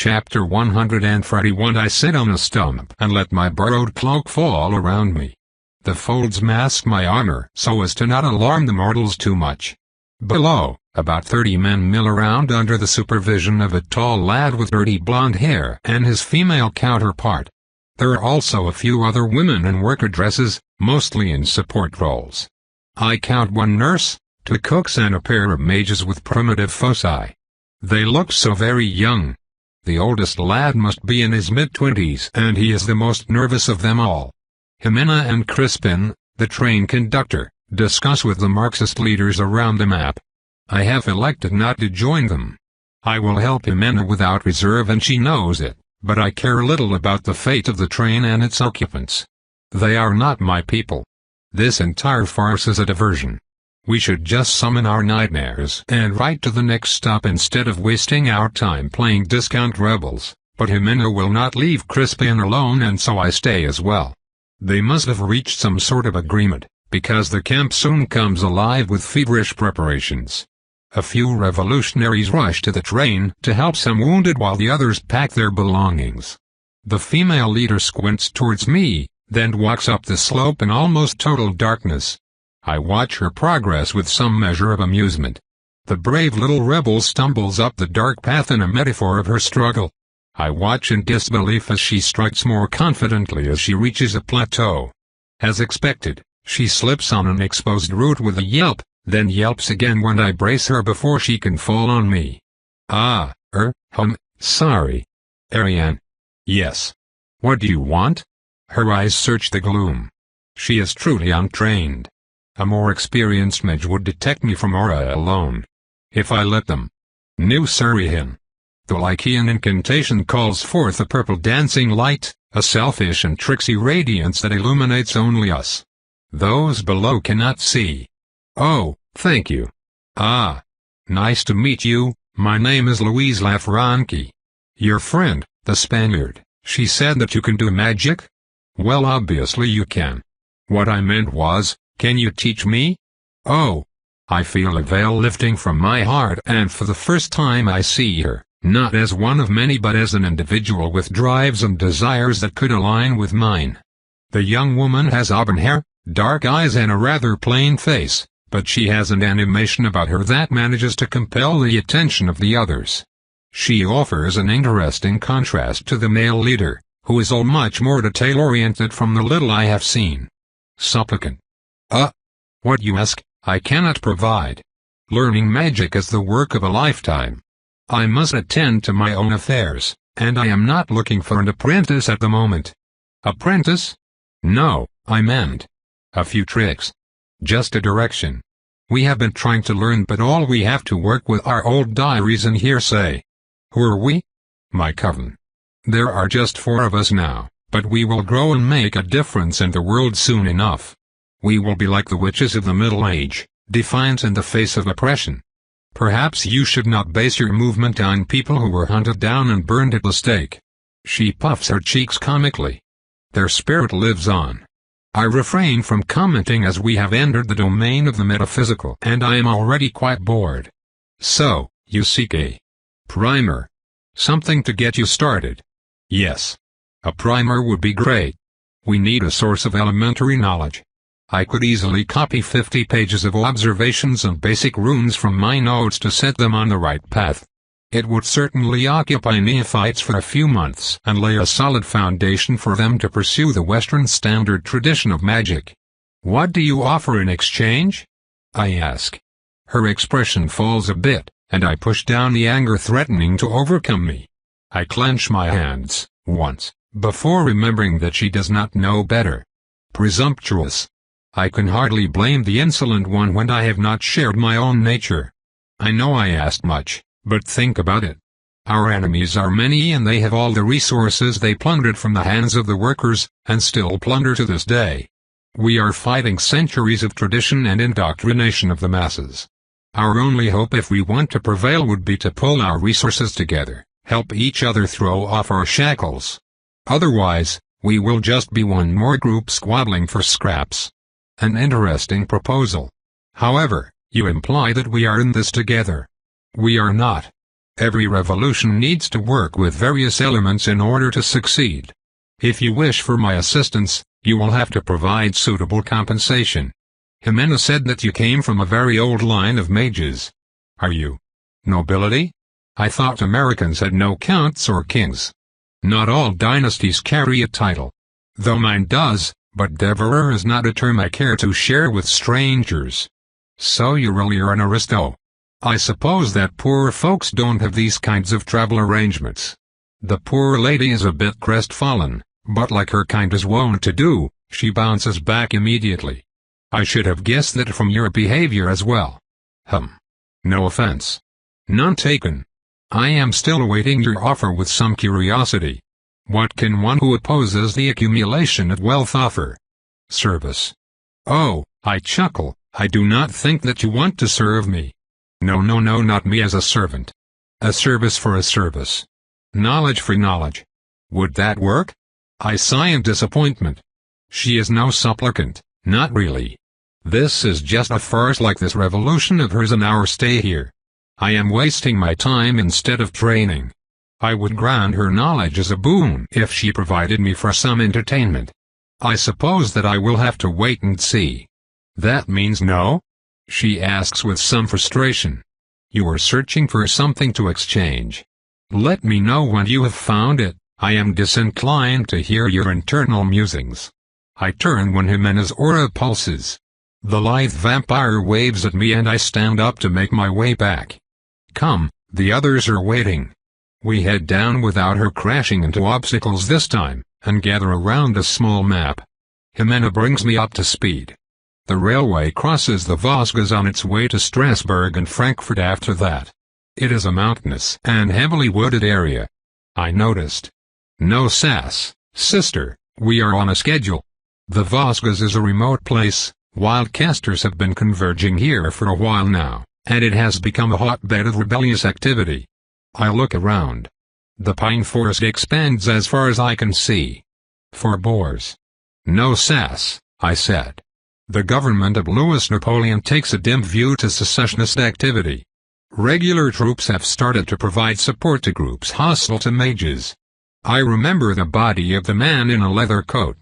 Chapter 141. I sit on a stump and let my borrowed cloak fall around me. The folds mask my armor so as to not alarm the mortals too much. Below, about 30 men mill around under the supervision of a tall lad with dirty blonde hair and his female counterpart. There are also a few other women in worker dresses, mostly in support roles. I count one nurse, 2 cooks and a pair of mages with primitive foci. They look so very young. The oldest lad must be in his mid-20s and he is the most nervous of them all. Jimena and Crispin, the train conductor, discuss with the Marxist leaders around the map. I have elected not to join them. I will help Jimena without reserve and she knows it, but I care little about the fate of the train and its occupants. They are not my people. This entire farce is a diversion. We should just summon our nightmares and write to the next stop instead of wasting our time playing discount rebels, but Jimena will not leave Crispin alone and so I stay as well. They must have reached some sort of agreement, because the camp soon comes alive with feverish preparations. A few revolutionaries rush to the train to help some wounded while the others pack their belongings. The female leader squints towards me, then walks up the slope in almost total darkness. I watch her progress with some measure of amusement. The brave little rebel stumbles up the dark path in a metaphor of her struggle. I watch in disbelief as she strikes more confidently as she reaches a plateau. As expected, she slips on an exposed root with a yelp, then yelps again when I brace her before she can fall on me. Sorry. Ariane. Yes. What do you want? Her eyes search the gloom. She is truly untrained. A more experienced mage would detect me from aura alone. If I let them. New Surihan. The Lycian incantation calls forth a purple dancing light, a selfish and tricksy radiance that illuminates only us. Those below cannot see. Oh, thank you. Nice to meet you, my name is Louise Lafranchi. Your friend, the Spaniard, she said that you can do magic? Well, obviously you can. What I meant was, can you teach me? Oh. I feel a veil lifting from my heart and for the first time I see her, not as one of many but as an individual with drives and desires that could align with mine. The young woman has auburn hair, dark eyes and a rather plain face, but she has an animation about her that manages to compel the attention of the others. She offers an interesting contrast to the male leader, who is all much more detail-oriented from the little I have seen. Supplicant. What you ask, I cannot provide. Learning magic is the work of a lifetime. I must attend to my own affairs, and I am not looking for an apprentice at the moment. Apprentice? No, I meant a few tricks. Just a direction. We have been trying to learn but all we have to work with are old diaries and hearsay. Who are we? My coven. There are just 4 of us now, but we will grow and make a difference in the world soon enough. We will be like the witches of the Middle Age, defiant in the face of oppression. Perhaps you should not base your movement on people who were hunted down and burned at the stake. She puffs her cheeks comically. Their spirit lives on. I refrain from commenting as we have entered the domain of the metaphysical and I am already quite bored. So, you seek a primer. Something to get you started. Yes. A primer would be great. We need a source of elementary knowledge. I could easily copy 50 pages of observations and basic runes from my notes to set them on the right path. It would certainly occupy neophytes for a few months and lay a solid foundation for them to pursue the Western standard tradition of magic. What do you offer in exchange? I ask. Her expression falls a bit, and I push down the anger threatening to overcome me. I clench my hands, once, before remembering that she does not know better. Presumptuous. I can hardly blame the insolent one when I have not shared my own nature. I know I asked much, but think about it. Our enemies are many and they have all the resources they plundered from the hands of the workers, and still plunder to this day. We are fighting centuries of tradition and indoctrination of the masses. Our only hope if we want to prevail would be to pull our resources together, help each other throw off our shackles. Otherwise, we will just be one more group squabbling for scraps. An interesting proposal. However, you imply that we are in this together. We are not. Every revolution needs to work with various elements in order to succeed. If you wish for my assistance, you will have to provide suitable compensation. Jimena said that you came from a very old line of mages. Are you nobility? I thought Americans had no counts or kings. Not all dynasties carry a title. Though mine does, but devourer is not a term I care to share with strangers. So you really are an aristo. I suppose that poor folks don't have these kinds of travel arrangements. The poor lady is a bit crestfallen, but like her kind is wont to do, she bounces back immediately. I should have guessed that from your behavior as well. No offense. None taken. I am still awaiting your offer with some curiosity. What can one who opposes the accumulation of wealth offer? Service. Oh, I chuckle, I do not think that you want to serve me. No, not me as a servant. A service for a service. Knowledge for knowledge. Would that work? I sigh in disappointment. She is no supplicant, not really. This is just a farce like this revolution of hers and our stay here. I am wasting my time instead of training. I would grant her knowledge as a boon if she provided me for some entertainment. I suppose that I will have to wait and see. That means no? She asks with some frustration. You are searching for something to exchange. Let me know when you have found it. I am disinclined to hear your internal musings. I turn when Jimena's aura pulses. The lithe vampire waves at me and I stand up to make my way back. Come, the others are waiting. We head down without her crashing into obstacles this time, and gather around a small map. Jimena brings me up to speed. The railway crosses the Vosges on its way to Strasbourg and Frankfurt after that. It is a mountainous and heavily wooded area. I noticed. No sass, sister, we are on a schedule. The Vosges is a remote place, wildcasters have been converging here for a while now, and it has become a hotbed of rebellious activity. I look around. The pine forest expands as far as I can see. For Boers. No sass, I said. The government of Louis Napoleon takes a dim view to secessionist activity. Regular troops have started to provide support to groups hostile to mages. I remember the body of the man in a leather coat.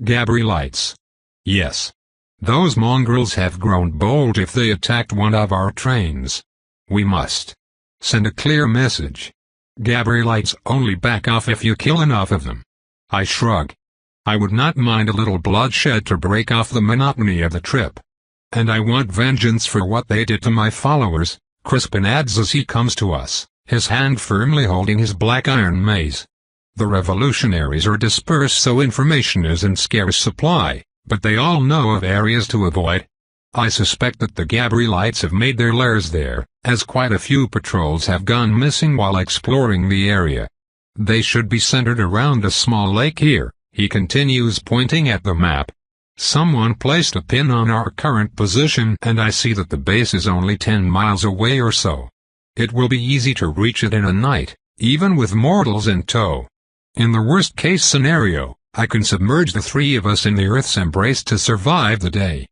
Gabrielites. Yes. Those mongrels have grown bold if they attacked one of our trains. We must send a clear message. Gabrielites only back off if you kill enough of them. I shrug. I would not mind a little bloodshed to break off the monotony of the trip. And I want vengeance for what they did to my followers, Crispin adds as he comes to us, his hand firmly holding his black iron mace. The revolutionaries are dispersed so information is in scarce supply, but they all know of areas to avoid. I suspect that the Gabrielites have made their lairs there, as quite a few patrols have gone missing while exploring the area. They should be centered around a small lake here, he continues pointing at the map. Someone placed a pin on our current position and I see that the base is only 10 miles away or so. It will be easy to reach it in a night, even with mortals in tow. In the worst-case scenario, I can submerge the three of us in the Earth's embrace to survive the day.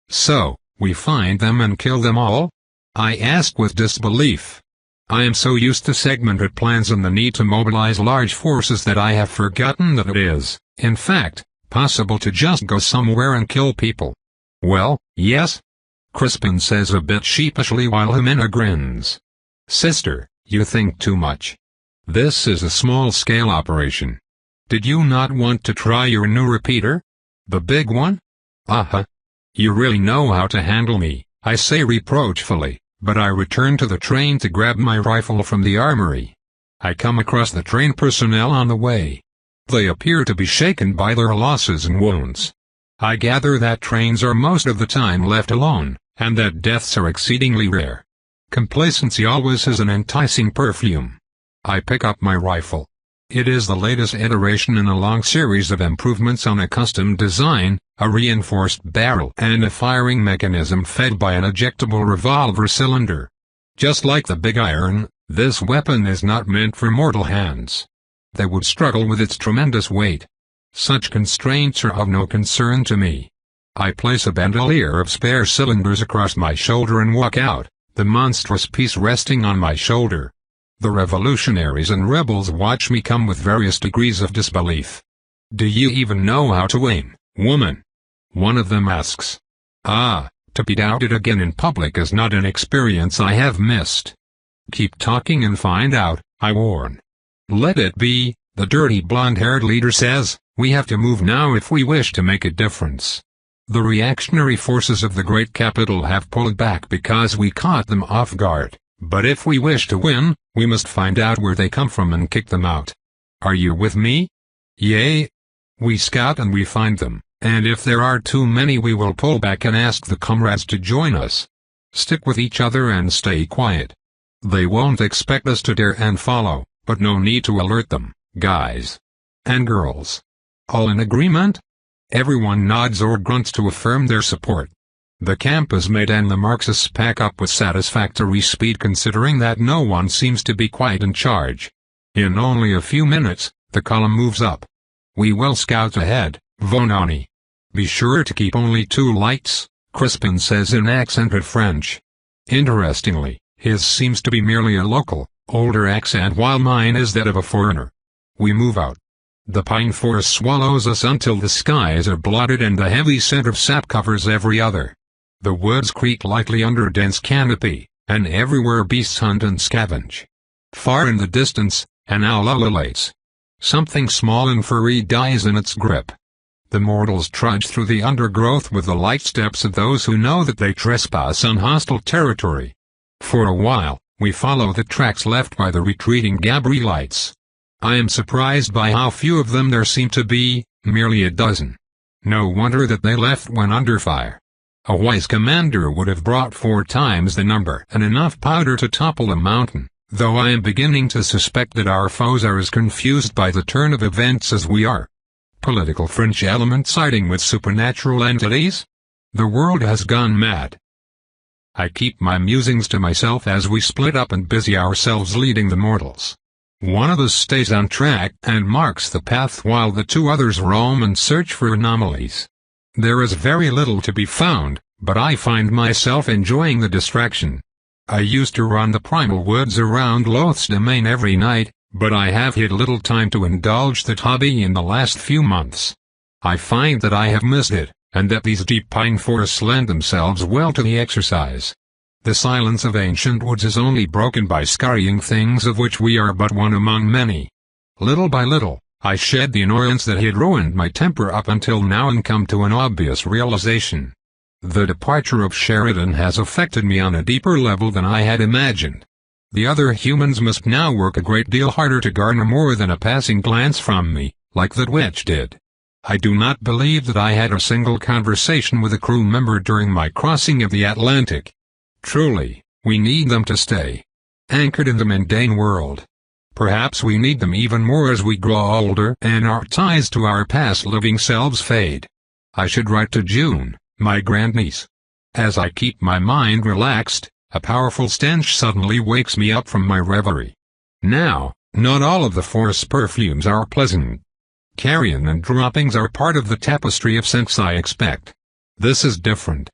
So, we find them and kill them all? I ask with disbelief. I am so used to segmented plans and the need to mobilize large forces that I have forgotten that it is, in fact, possible to just go somewhere and kill people. Well, yes? Crispin says a bit sheepishly while Jimena grins. Sister, you think too much. This is a small-scale operation. Did you not want to try your new repeater? The big one? You really know how to handle me, I say reproachfully, but I return to the train to grab my rifle from the armory. I come across the train personnel on the way. They appear to be shaken by their losses and wounds. I gather that trains are most of the time left alone, and that deaths are exceedingly rare. Complacency always has an enticing perfume. I pick up my rifle. It is the latest iteration in a long series of improvements on a custom design, a reinforced barrel and a firing mechanism fed by an ejectable revolver cylinder. Just like the big iron, this weapon is not meant for mortal hands. They would struggle with its tremendous weight. Such constraints are of no concern to me. I place a bandolier of spare cylinders across my shoulder and walk out, the monstrous piece resting on my shoulder. The revolutionaries and rebels watch me come with various degrees of disbelief. "Do you even know how to aim, woman?" one of them asks. "Ah, to be doubted again in public is not an experience I have missed." "Keep talking and find out," I warn. "Let it be," the dirty blonde-haired leader says. "We have to move now if we wish to make a difference. The reactionary forces of the great capital have pulled back because we caught them off guard, but if we wish to win, we must find out where they come from and kick them out. Are you with me?" "Yea." We scout and we find them, and if there are too many we will pull back and ask the comrades to join us. Stick with each other and stay quiet. They won't expect us to dare and follow, but no need to alert them, guys and girls. All in agreement? Everyone nods or grunts to affirm their support. The camp is made and the Marxists pack up with satisfactory speed considering that no one seems to be quite in charge. In only a few minutes, the column moves up. "We will scout ahead, Vonani. Be sure to keep only 2 lights," Crispin says in accented French. Interestingly, his seems to be merely a local, older accent while mine is that of a foreigner. We move out. The pine forest swallows us until the skies are blotted and the heavy scent of sap covers every other. The woods creak lightly under a dense canopy, and everywhere beasts hunt and scavenge. Far in the distance, an owl ululates. Something small and furry dies in its grip. The mortals trudge through the undergrowth with the light steps of those who know that they trespass on hostile territory. For a while, we follow the tracks left by the retreating Gabrielites. I am surprised by how few of them there seem to be, merely a dozen. No wonder that they left when under fire. A wise commander would have brought 4 times the number and enough powder to topple a mountain, though I am beginning to suspect that our foes are as confused by the turn of events as we are. Political fringe elements siding with supernatural entities? The world has gone mad. I keep my musings to myself as we split up and busy ourselves leading the mortals. One of us stays on track and marks the path while the 2 others roam and search for anomalies. There is very little to be found, but I find myself enjoying the distraction. I used to run the primal woods around Loth's domain every night, but I have had little time to indulge that hobby in the last few months. I find that I have missed it, and that these deep pine forests lend themselves well to the exercise. The silence of ancient woods is only broken by scurrying things of which we are but one among many. Little by little, I shed the annoyance that had ruined my temper up until now and come to an obvious realization. The departure of Sheridan has affected me on a deeper level than I had imagined. The other humans must now work a great deal harder to garner more than a passing glance from me, like that witch did. I do not believe that I had a single conversation with a crew member during my crossing of the Atlantic. Truly, we need them to stay anchored in the mundane world. Perhaps we need them even more as we grow older and our ties to our past living selves fade. I should write to June, my grandniece. As I keep my mind relaxed, a powerful stench suddenly wakes me up from my reverie. Now, not all of the forest's perfumes are pleasant. Carrion and droppings are part of the tapestry of scents I expect. This is different.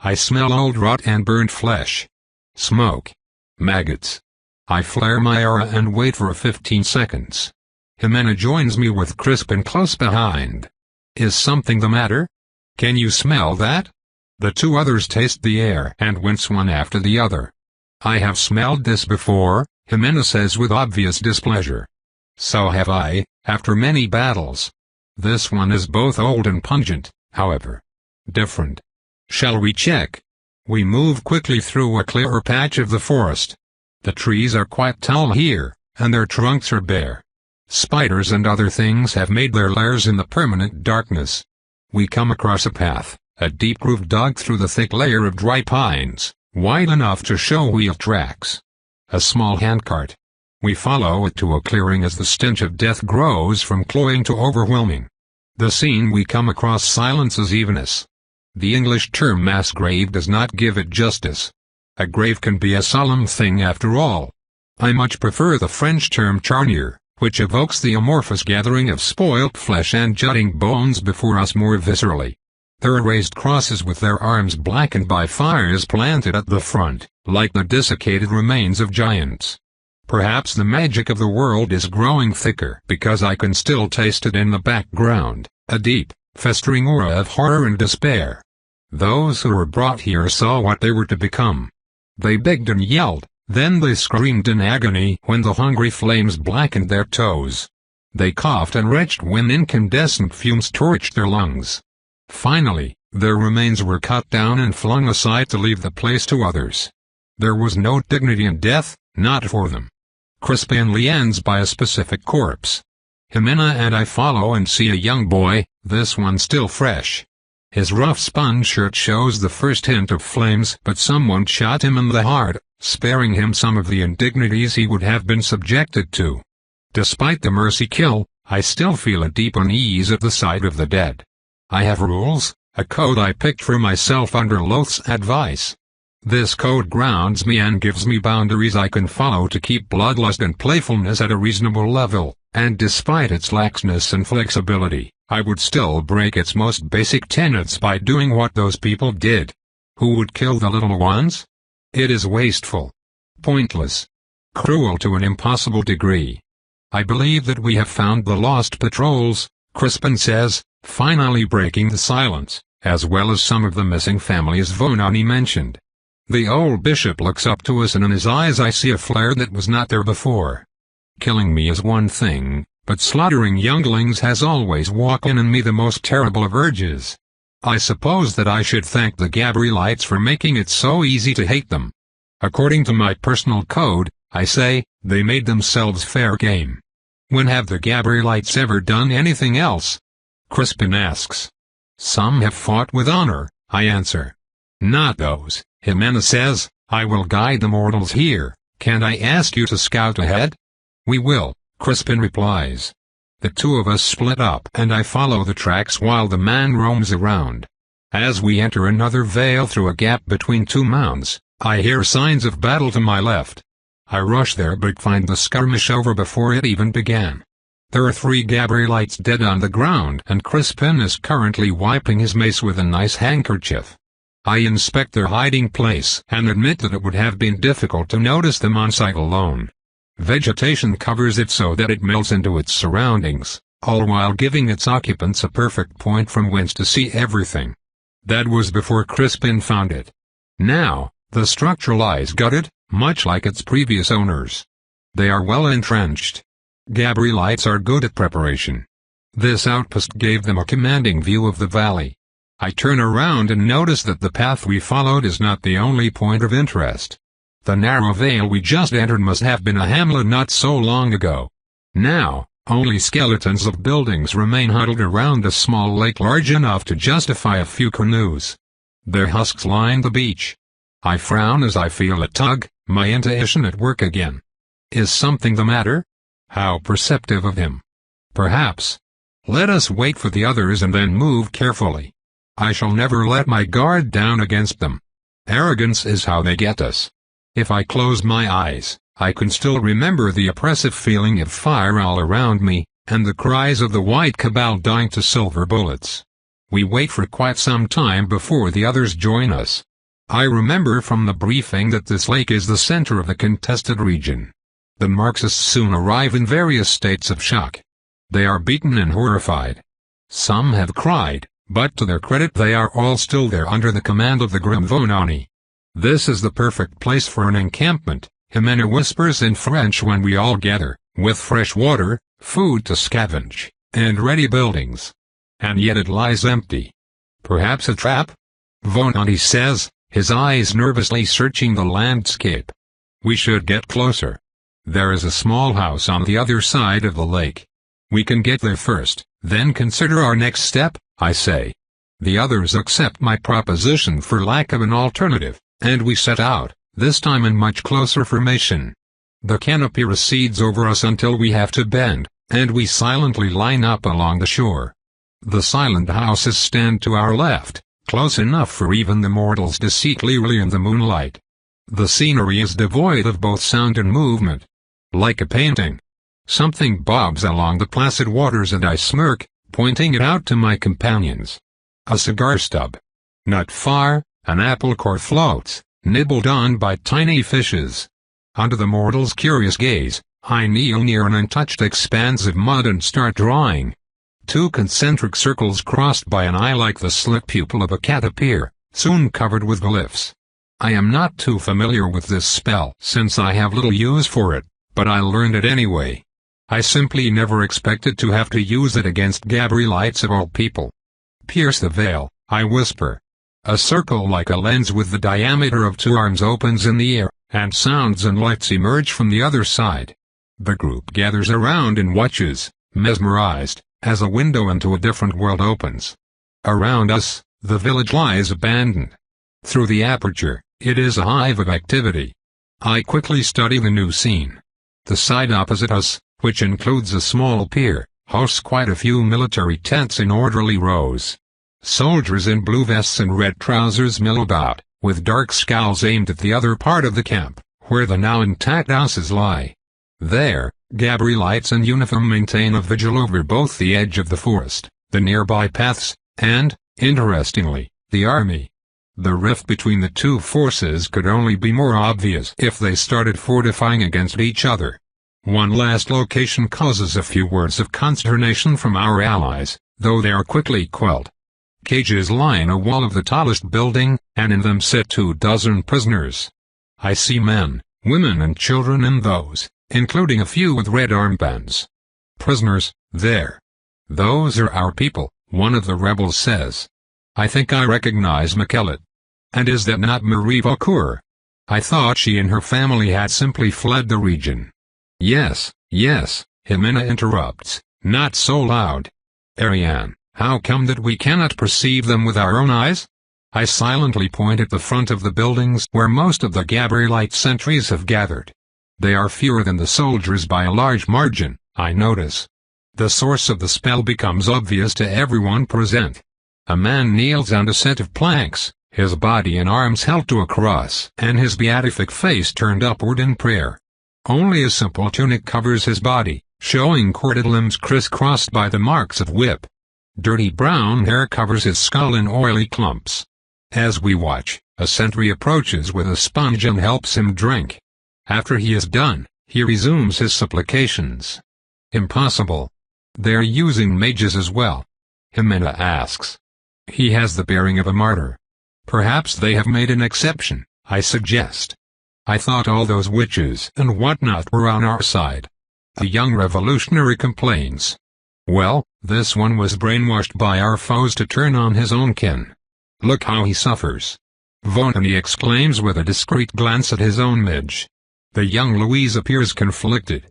I smell old rot and burnt flesh. Smoke. Maggots. I flare my aura and wait for 15 seconds. Jimena joins me with Crispin close behind. Is something the matter? Can you smell that? The 2 others taste the air and wince one after the other. I have smelled this before, Jimena says with obvious displeasure. So have I, after many battles. This one is both old and pungent, however. Different. Shall we check? We move quickly through a clearer patch of the forest. The trees are quite tall here, and their trunks are bare. Spiders and other things have made their lairs in the permanent darkness. We come across a path, a deep groove dug through the thick layer of dry pines, wide enough to show wheel tracks. A small handcart. We follow it to a clearing as the stench of death grows from cloying to overwhelming. The scene we come across silences evenness. The English term mass grave does not give it justice. A grave can be a solemn thing after all. I much prefer the French term charnier, which evokes the amorphous gathering of spoilt flesh and jutting bones before us more viscerally. There are raised crosses with their arms blackened by fires planted at the front, like the desiccated remains of giants. Perhaps the magic of the world is growing thicker because I can still taste it in the background, a deep, festering aura of horror and despair. Those who were brought here saw what they were to become. They begged and yelled, then they screamed in agony when the hungry flames blackened their toes. They coughed and retched when incandescent fumes torched their lungs. Finally, their remains were cut down and flung aside to leave the place to others. There was no dignity in death, not for them. Crispin ends by a specific corpse. Jimena and I follow and see a young boy, this one still fresh. His rough spun shirt shows the first hint of flames, but someone shot him in the heart, sparing him some of the indignities he would have been subjected to. Despite the mercy kill, I still feel a deep unease at the sight of the dead. I have rules, a code I picked for myself under Loth's advice. This code grounds me and gives me boundaries I can follow to keep bloodlust and playfulness at a reasonable level, and despite its laxness and flexibility, I would still break its most basic tenets by doing what those people did. Who would kill the little ones? It is wasteful, pointless, cruel to an impossible degree. I believe that we have found the lost patrols, Crispin says, finally breaking the silence, as well as some of the missing families Vonani mentioned. The old bishop looks up to us and in his eyes I see a flare that was not there before. Killing me is one thing, but slaughtering younglings has always woken in me the most terrible of urges. I suppose that I should thank the Gabrielites for making it so easy to hate them. According to my personal code, I say, they made themselves fair game. When have the Gabrielites ever done anything else? Crispin asks. Some have fought with honor, I answer. Not those, Jimena says. I will guide the mortals here. Can I ask you to scout ahead? We will, Crispin replies. The two of us split up and I follow the tracks while the man roams around. As we enter another vale through a gap between two mounds, I hear signs of battle to my left. I rush there but find the skirmish over before it even began. There are 3 Gabrielites dead on the ground and Crispin is currently wiping his mace with a nice handkerchief. I inspect their hiding place and admit that it would have been difficult to notice them on sight alone. Vegetation covers it so that it melts into its surroundings, all while giving its occupants a perfect point from whence to see everything. That was before Crispin found it. Now, the structure lies gutted, much like its previous owners. They are well entrenched. Gabrielites are good at preparation. This outpost gave them a commanding view of the valley. I turn around and notice that the path we followed is not the only point of interest. The narrow vale we just entered must have been a hamlet not so long ago. Now, only skeletons of buildings remain huddled around a small lake large enough to justify a few canoes. Their husks line the beach. I frown as I feel a tug, my intuition at work again. Is something the matter? How perceptive of him. Perhaps. Let us wait for the others and then move carefully. I shall never let my guard down against them. Arrogance is how they get us. If I close my eyes, I can still remember the oppressive feeling of fire all around me, and the cries of the white cabal dying to silver bullets. We wait for quite some time before the others join us. I remember from the briefing that this lake is the center of the contested region. The Marxists soon arrive in various states of shock. They are beaten and horrified. Some have cried, but to their credit they are all still there under the command of the grim Vonani. This is the perfect place for an encampment, Jimena whispers in French when we all gather, with fresh water, food to scavenge, and ready buildings. And yet it lies empty. Perhaps a trap? Vonani says, his eyes nervously searching the landscape. We should get closer. There is a small house on the other side of the lake. We can get there first, then consider our next step, I say. The others accept my proposition for lack of an alternative, and we set out, this time in much closer formation. The canopy recedes over us until we have to bend, and we silently line up along the shore. The silent houses stand to our left, close enough for even the mortals to see clearly in the moonlight. The scenery is devoid of both sound and movement. Like a painting. Something bobs along the placid waters and I smirk, pointing it out to my companions. A cigar stub. Not far, an apple core floats, nibbled on by tiny fishes. Under the mortal's curious gaze, I kneel near an untouched expanse of mud and start drawing. 2 concentric circles crossed by an eye like the slit pupil of a cat appear, soon covered with glyphs. I am not too familiar with this spell since I have little use for it, but I learned it anyway. I simply never expected to have to use it against Gabrielites of all people. Pierce the veil, I whisper. A circle like a lens with the diameter of 2 arms opens in the air, and sounds and lights emerge from the other side. The group gathers around and watches, mesmerized, as a window into a different world opens. Around us, the village lies abandoned. Through the aperture, it is a hive of activity. I quickly study the new scene. The side opposite us, which includes a small pier, hosts quite a few military tents in orderly rows. Soldiers in blue vests and red trousers mill about, with dark scowls aimed at the other part of the camp, where the now intact houses lie. There, Gabrielites in uniform maintain a vigil over both the edge of the forest, the nearby paths, and, interestingly, the army. The rift between the 2 forces could only be more obvious if they started fortifying against each other. One last location causes a few words of consternation from our allies, though they are quickly quelled. Cages line a wall of the tallest building, and in them sit 24 prisoners. I see men, women and children in those, including a few with red armbands. Prisoners, there. Those are our people, one of the rebels says. I think I recognize McKellet. And is that not Marie Vaucour? I thought she and her family had simply fled the region. Yes, yes, Jimena interrupts, not so loud. Ariane, how come that we cannot perceive them with our own eyes? I silently point at the front of the buildings where most of the Gabrielite sentries have gathered. They are fewer than the soldiers by a large margin, I notice. The source of the spell becomes obvious to everyone present. A man kneels on a set of planks, his body and arms held to a cross, and his beatific face turned upward in prayer. Only a simple tunic covers his body, showing corded limbs crisscrossed by the marks of whip. Dirty brown hair covers his skull in oily clumps. As we watch, a sentry approaches with a sponge and helps him drink. After he is done, he resumes his supplications. Impossible. They're using mages as well. Jimena asks. He has the bearing of a martyr. Perhaps they have made an exception, I suggest. I thought all those witches and whatnot were on our side. The young revolutionary complains. Well, this one was brainwashed by our foes to turn on his own kin. Look how he suffers. Vontany exclaims with a discreet glance at his own midge. The young Louise appears conflicted.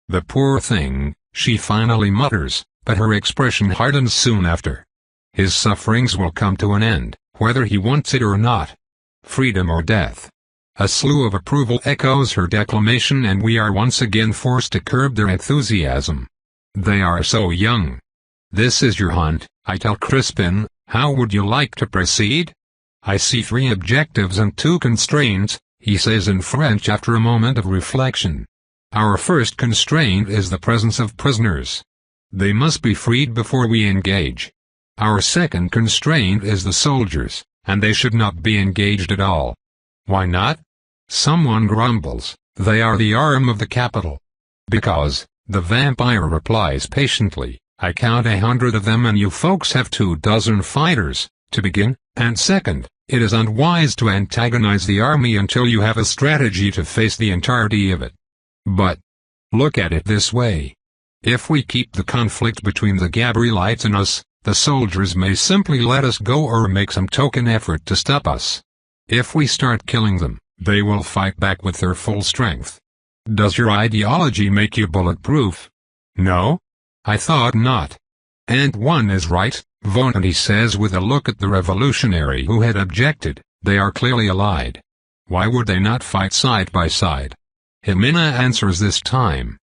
The poor thing, she finally mutters, but her expression hardens soon after. His sufferings will come to an end, whether he wants it or not. Freedom or death. A slew of approval echoes her declamation, and we are once again forced to curb their enthusiasm. They are so young. This is your hunt, I tell Crispin. How would you like to proceed? I see 3 objectives and 2 constraints, he says in French after a moment of reflection. Our first constraint is the presence of prisoners. They must be freed before we engage. Our second constraint is the soldiers, and they should not be engaged at all. Why not? Someone grumbles, they are the arm of the capital. Because, the vampire replies patiently, I count 100 of them and you folks have 24 fighters, to begin, and second, it is unwise to antagonize the army until you have a strategy to face the entirety of it. But, look at it this way. If we keep the conflict between the Gabrielites and us, the soldiers may simply let us go or make some token effort to stop us. If we start killing them, they will fight back with their full strength. Does your ideology make you bulletproof? No? I thought not. And one is right, Vontany says with a look at the revolutionary who had objected. They are clearly allied. Why would they not fight side by side? Jimena answers this time.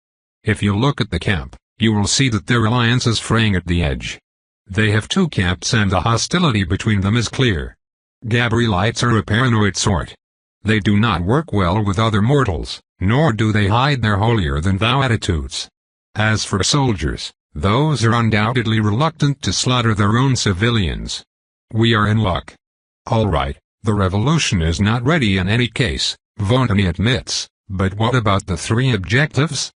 If you look at the camp, you will see that their alliance is fraying at the edge. They have 2 camps and the hostility between them is clear. Gabrielites are a paranoid sort. They do not work well with other mortals, nor do they hide their holier-than-thou attitudes. As for soldiers, those are undoubtedly reluctant to slaughter their own civilians. We are in luck. All right, the revolution is not ready in any case, Vontany admits, But what about the three objectives?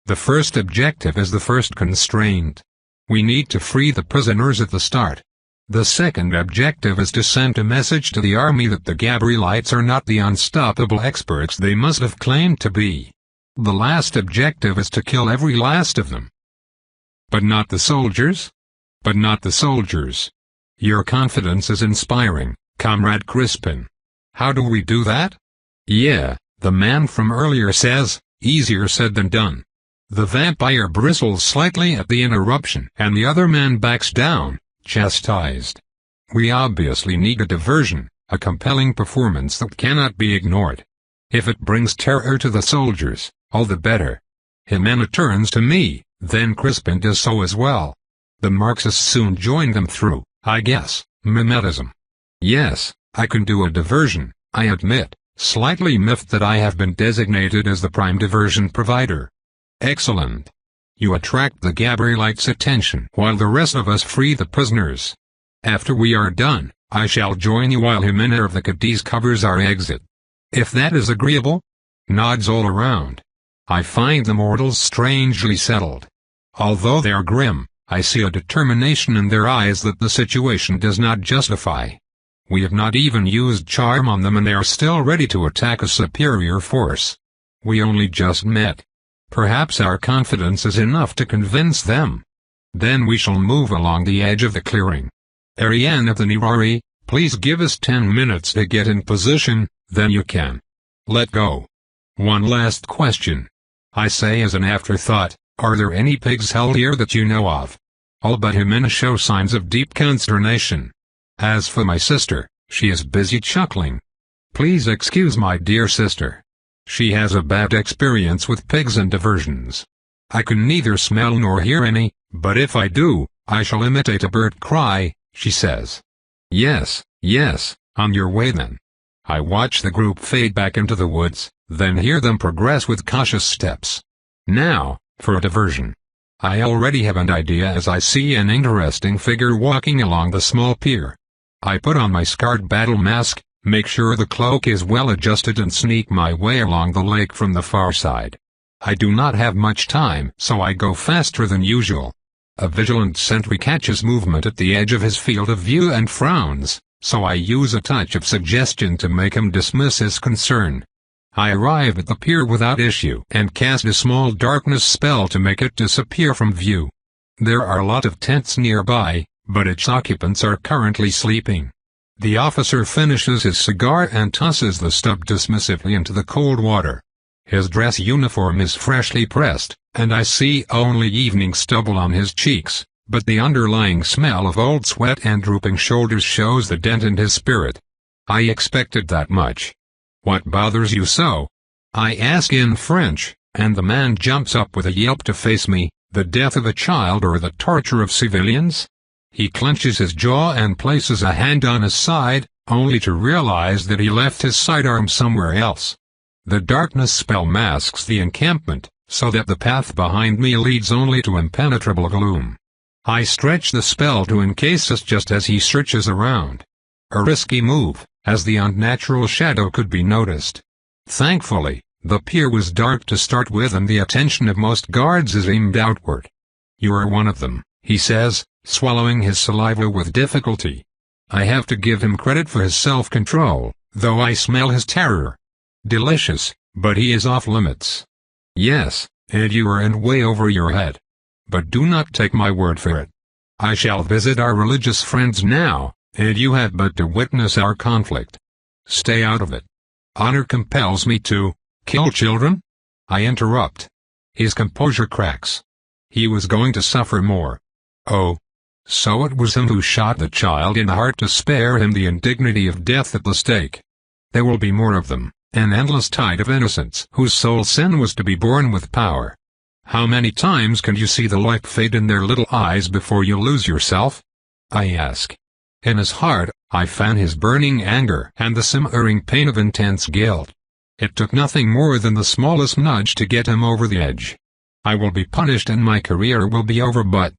The first objective is the first constraint. We need to free the prisoners at the start. The second objective is to send a message to the army that the Gabrielites are not the unstoppable experts they must have claimed to be. The last objective is to kill every last of them. But not the soldiers? But not the soldiers. Your confidence is inspiring, Comrade Crispin. How do we do that? Yeah, the man from earlier says, easier said than done. The vampire bristles slightly at the interruption and the other man backs down, chastised. We obviously need a diversion, a compelling performance that cannot be ignored. If it brings terror to the soldiers, all the better. Jimena turns to me, then Crispin does so as well. The Marxists soon join them through, I guess, mimetism. Yes, I can do a diversion, I admit, slightly miffed that I have been designated as the prime diversion provider. Excellent. You attract the Gabrielites' attention while the rest of us free the prisoners. After we are done, I shall join you while Jimena of the Cadiz covers our exit. If that is agreeable? Nods all around. I find the mortals strangely settled. Although they are grim, I see a determination in their eyes that the situation does not justify. We have not even used charm on them and they are still ready to attack a superior force. We only just met. Perhaps our confidence is enough to convince them. Then we shall move along the edge of the clearing. Ariane of the Nirari, please give us 10 minutes to get in position, then you can let go. One last question. I say as an afterthought, are there any pigs held here that you know of? All but Jimena show signs of deep consternation. As for my sister, she is busy chuckling. Please excuse my dear sister. She has a bad experience with pigs and diversions. I can neither smell nor hear any, but if I do, I shall imitate a bird cry, she says. Yes, yes, on your way then. I watch the group fade back into the woods, then hear them progress with cautious steps. Now, for a diversion. I already have an idea as I see an interesting figure walking along the small pier. I put on my scarred battle mask, make sure the cloak is well adjusted and sneak my way along the lake from the far side. I do not have much time, so I go faster than usual. A vigilant sentry catches movement at the edge of his field of view and frowns, so I use a touch of suggestion to make him dismiss his concern. I arrive at the pier without issue and cast a small darkness spell to make it disappear from view. There are a lot of tents nearby, but its occupants are currently sleeping. The officer finishes his cigar and tosses the stub dismissively into the cold water. His dress uniform is freshly pressed, and I see only evening stubble on his cheeks, but the underlying smell of old sweat and drooping shoulders shows the dent in his spirit. I expected that much. What bothers you so? I ask in French, and the man jumps up with a yelp to face me, the death of a child or the torture of civilians? He clenches his jaw and places a hand on his side, only to realize that he left his sidearm somewhere else. The darkness spell masks the encampment, so that the path behind me leads only to impenetrable gloom. I stretch the spell to encase us just as he searches around. A risky move, as the unnatural shadow could be noticed. Thankfully, the pier was dark to start with and the attention of most guards is aimed outward. You are one of them, he says, swallowing his saliva with difficulty. I have to give him credit for his self-control, though I smell his terror. Delicious, but he is off limits. Yes, and you are in way over your head. But do not take my word for it. I shall visit our religious friends now, and you have but to witness our conflict. Stay out of it. Honor compels me to kill children? I interrupt. His composure cracks. He was going to suffer more. Oh. So it was him who shot the child in the heart to spare him the indignity of death at the stake. There will be more of them, an endless tide of innocents whose sole sin was to be born with power. How many times can you see the light fade in their little eyes before you lose yourself? I ask. In his heart, I fan his burning anger and the simmering pain of intense guilt. It took nothing more than the smallest nudge to get him over the edge. I will be punished and my career will be over, but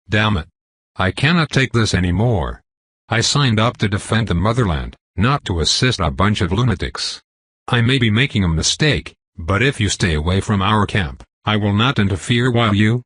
damn it. I cannot take this anymore. I signed up to defend the motherland, not to assist a bunch of lunatics. I may be making a mistake, But if you stay away from our camp, I will not interfere while you.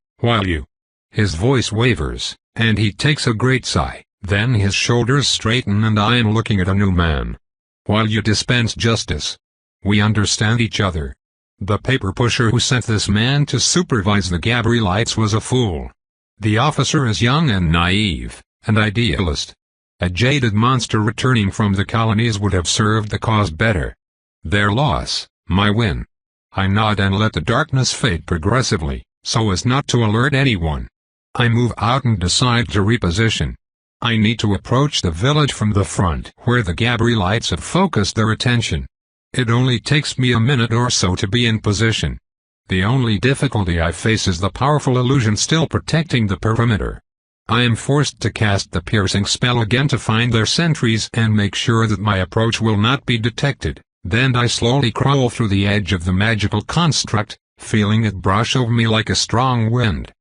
His voice wavers, and he takes a great sigh, then his shoulders straighten and I am looking at a new man. While you dispense justice. We understand each other. The paper pusher who sent this man to supervise the Gabrielites was a fool. The officer is young and naive, an idealist. A jaded monster returning from the colonies would have served the cause better. Their loss, my win. I nod and let the darkness fade progressively, so as not to alert anyone. I move out and decide to reposition. I need to approach the village from the front where the Gabrielites have focused their attention. It only takes me a minute or so to be in position. The only difficulty I face is the powerful illusion still protecting the perimeter. I am forced to cast the piercing spell again to find their sentries and make sure that my approach will not be detected. Then I slowly crawl through the edge of the magical construct, feeling it brush over me like a strong wind.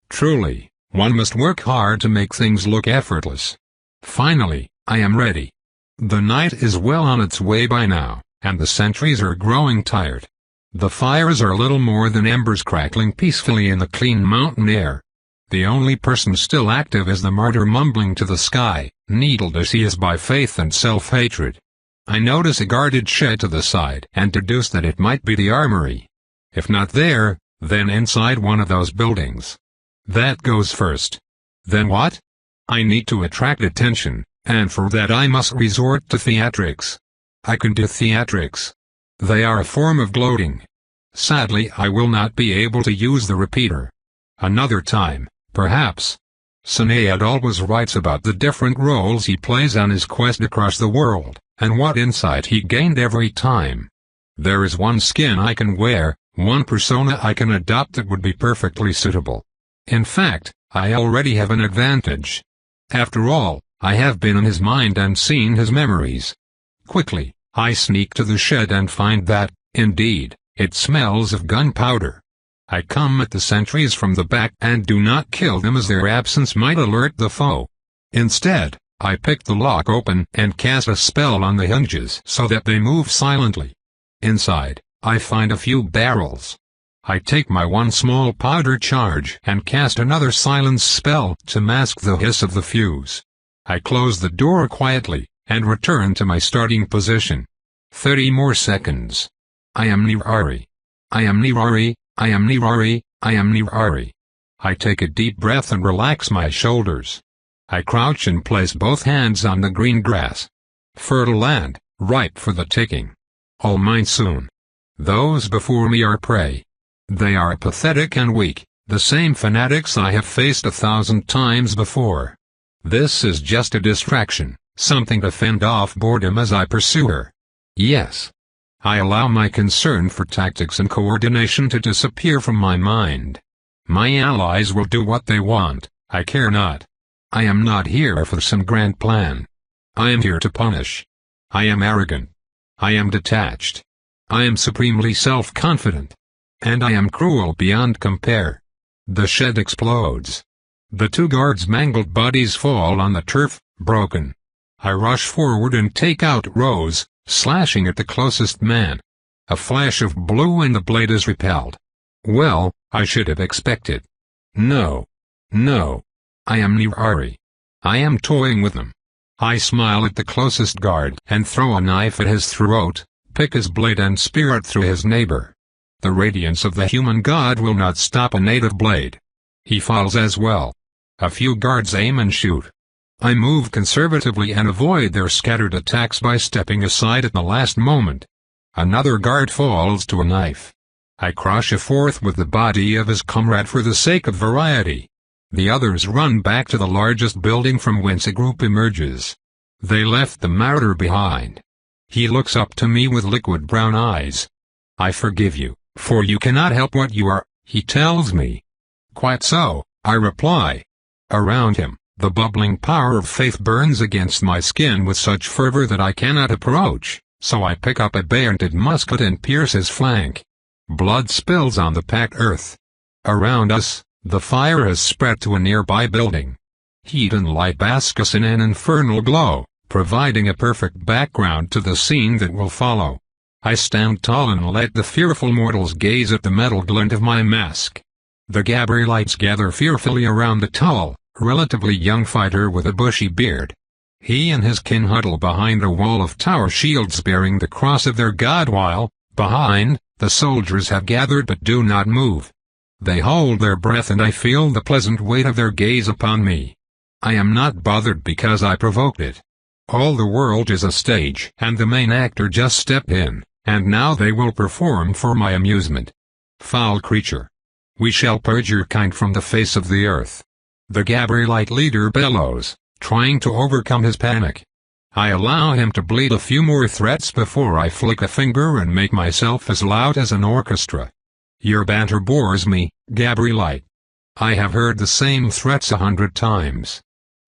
Truly, one must work hard to make things look effortless. Finally, I am ready. The night is well on its way by now, and the sentries are growing tired. The fires are little more than embers crackling peacefully in the clean mountain air. The only person still active is the martyr mumbling to the sky, needled as he is by faith and self-hatred. I notice a guarded shed to the side and deduce that it might be the armory. If not there, then inside one of those buildings. That goes first. Then what? I need to attract attention, and for that I must resort to theatrics. I can do theatrics. They are a form of gloating. Sadly, I will not be able to use the repeater. Another time, perhaps. Sinead always writes about the different roles he plays on his quest across the world, and what insight he gained every time. There is one skin I can wear, one persona I can adopt that would be perfectly suitable. In fact, I already have an advantage. After all, I have been in his mind and seen his memories. Quickly, I sneak to the shed and find that, indeed, it smells of gunpowder. I come at the sentries from the back and do not kill them as their absence might alert the foe. Instead, I pick the lock open and cast a spell on the hinges so that they move silently. Inside, I find a few barrels. I take my one small powder charge and cast another silence spell to mask the hiss of the fuse. I close the door quietly, and return to my starting position. 30 more seconds. I am Nirari. I am Nirari, I am Nirari, I am Nirari. I take a deep breath and relax my shoulders. I crouch and place both hands on the green grass. Fertile land, ripe for the taking. All mine soon. Those before me are prey. They are pathetic and weak, the same fanatics I have faced 1,000 times before. This is just a distraction, something to fend off boredom as I pursue her. Yes. I allow my concern for tactics and coordination to disappear from my mind. My allies will do what they want, I care not. I am not here for some grand plan. I am here to punish. I am arrogant. I am detached. I am supremely self-confident. And I am cruel beyond compare. The shed explodes. The two guards' mangled bodies fall on the turf, broken. I rush forward and take out Rose, slashing at the closest man. A flash of blue and the blade is repelled. Well, I should have expected. No. No. I am Nirari. I am toying with them. I smile at the closest guard and throw a knife at his throat, pick his blade and spear it through his neighbor. The radiance of the human god will not stop a native blade. He falls as well. A few guards aim and shoot. I move conservatively and avoid their scattered attacks by stepping aside at the last moment. Another guard falls to a knife. I crush a fourth with the body of his comrade for the sake of variety. The others run back to the largest building from whence a group emerges. They left the martyr behind. He looks up to me with liquid brown eyes. I forgive you, for you cannot help what you are, he tells me. Quite so, I reply. Around him, the bubbling power of faith burns against my skin with such fervor that I cannot approach, so I pick up a bayoneted musket and pierce his flank. Blood spills on the packed earth. Around us, the fire has spread to a nearby building. Heat and light bask us in an infernal glow, providing a perfect background to the scene that will follow. I stand tall and let the fearful mortals gaze at the metal glint of my mask. The Gabrielites gather fearfully around the tall, relatively young fighter with a bushy beard. He and his kin huddle behind a wall of tower shields bearing the cross of their god while, behind, the soldiers have gathered but do not move. They hold their breath and I feel the pleasant weight of their gaze upon me. I am not bothered because I provoked it. All the world is a stage and the main actor just stepped in, and now they will perform for my amusement. Foul creature! We shall purge your kind from the face of the earth. The Gabrielite leader bellows, trying to overcome his panic. I allow him to bleed a few more threats before I flick a finger and make myself as loud as an orchestra. Your banter bores me, Gabrielite. I have heard the same threats 100 times.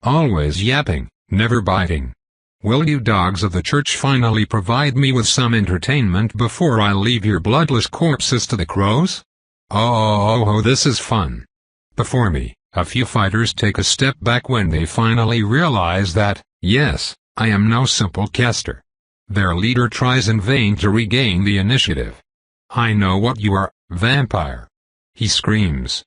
Always yapping, never biting. Will you dogs of the church finally provide me with some entertainment before I leave your bloodless corpses to the crows? Oh, this is fun. Before me, a few fighters take a step back when they finally realize that, yes, I am no simple caster. Their leader tries in vain to regain the initiative. I know what you are, vampire. He screams.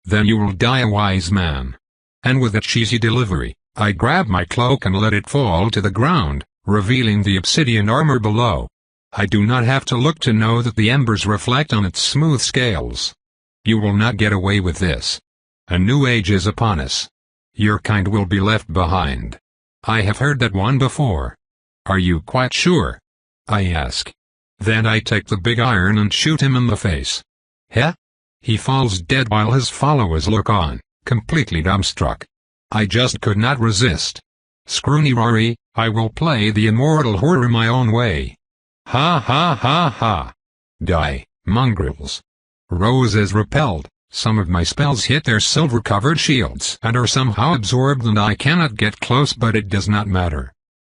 Then you will die a wise man. And with a cheesy delivery, I grab my cloak and let it fall to the ground, revealing the obsidian armor below. I do not have to look to know that the embers reflect on its smooth scales. You will not get away with this. A new age is upon us. Your kind will be left behind. I have heard that one before. Are you quite sure? I ask. Then I take the big iron and shoot him in the face. Heh? He falls dead while his followers look on, completely dumbstruck. I just could not resist. Scroony-rory, I will play the immortal horror my own way. Ha ha ha ha. Die, mongrels. Rose is repelled, some of my spells hit their silver-covered shields and are somehow absorbed and I cannot get close, but it does not matter.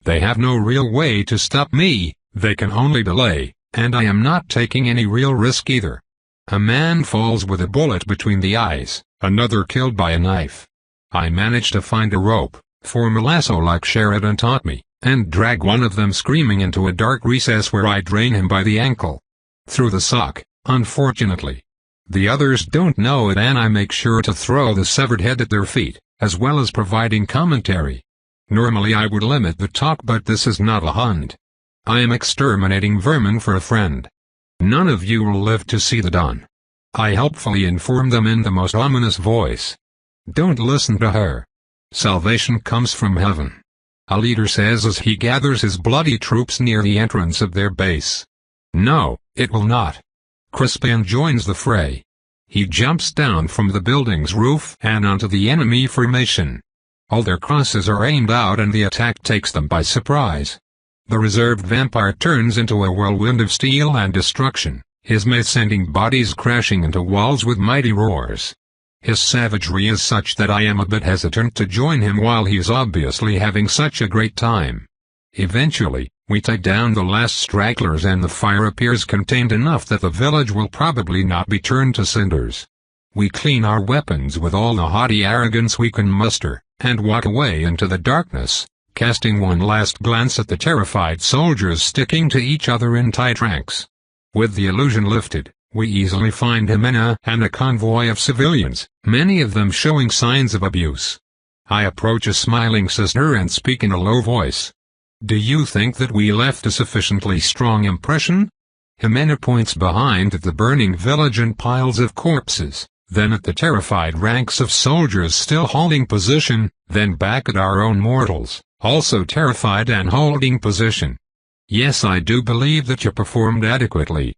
They have no real way to stop me, they can only delay, and I am not taking any real risk either. A man falls with a bullet between the eyes, another killed by a knife. I manage to find a rope, form a lasso like Sheridan taught me, and drag one of them screaming into a dark recess where I drain him by the ankle. Through the sock, unfortunately. The others don't know it and I make sure to throw the severed head at their feet, as well as providing commentary. Normally I would limit the talk, but this is not a hunt. I am exterminating vermin for a friend. None of you will live to see the dawn. I helpfully inform them in the most ominous voice. Don't listen to her. Salvation comes from heaven. A leader says as he gathers his bloody troops near the entrance of their base. No, it will not. Crispin joins the fray. He jumps down from the building's roof and onto the enemy formation. All their crosses are aimed out and the attack takes them by surprise. The reserved vampire turns into a whirlwind of steel and destruction, his mace sending bodies crashing into walls with mighty roars. His savagery is such that I am a bit hesitant to join him while he is obviously having such a great time. Eventually, we take down the last stragglers and the fire appears contained enough that the village will probably not be turned to cinders. We clean our weapons with all the haughty arrogance we can muster, and walk away into the darkness, casting one last glance at the terrified soldiers sticking to each other in tight ranks. With the illusion lifted, we easily find Jimena and a convoy of civilians, many of them showing signs of abuse. I approach a smiling sister and speak in a low voice. Do you think that we left a sufficiently strong impression? Jimena points behind at the burning village and piles of corpses, then at the terrified ranks of soldiers still holding position, then back at our own mortals, also terrified and holding position. Yes, I do believe that you performed adequately.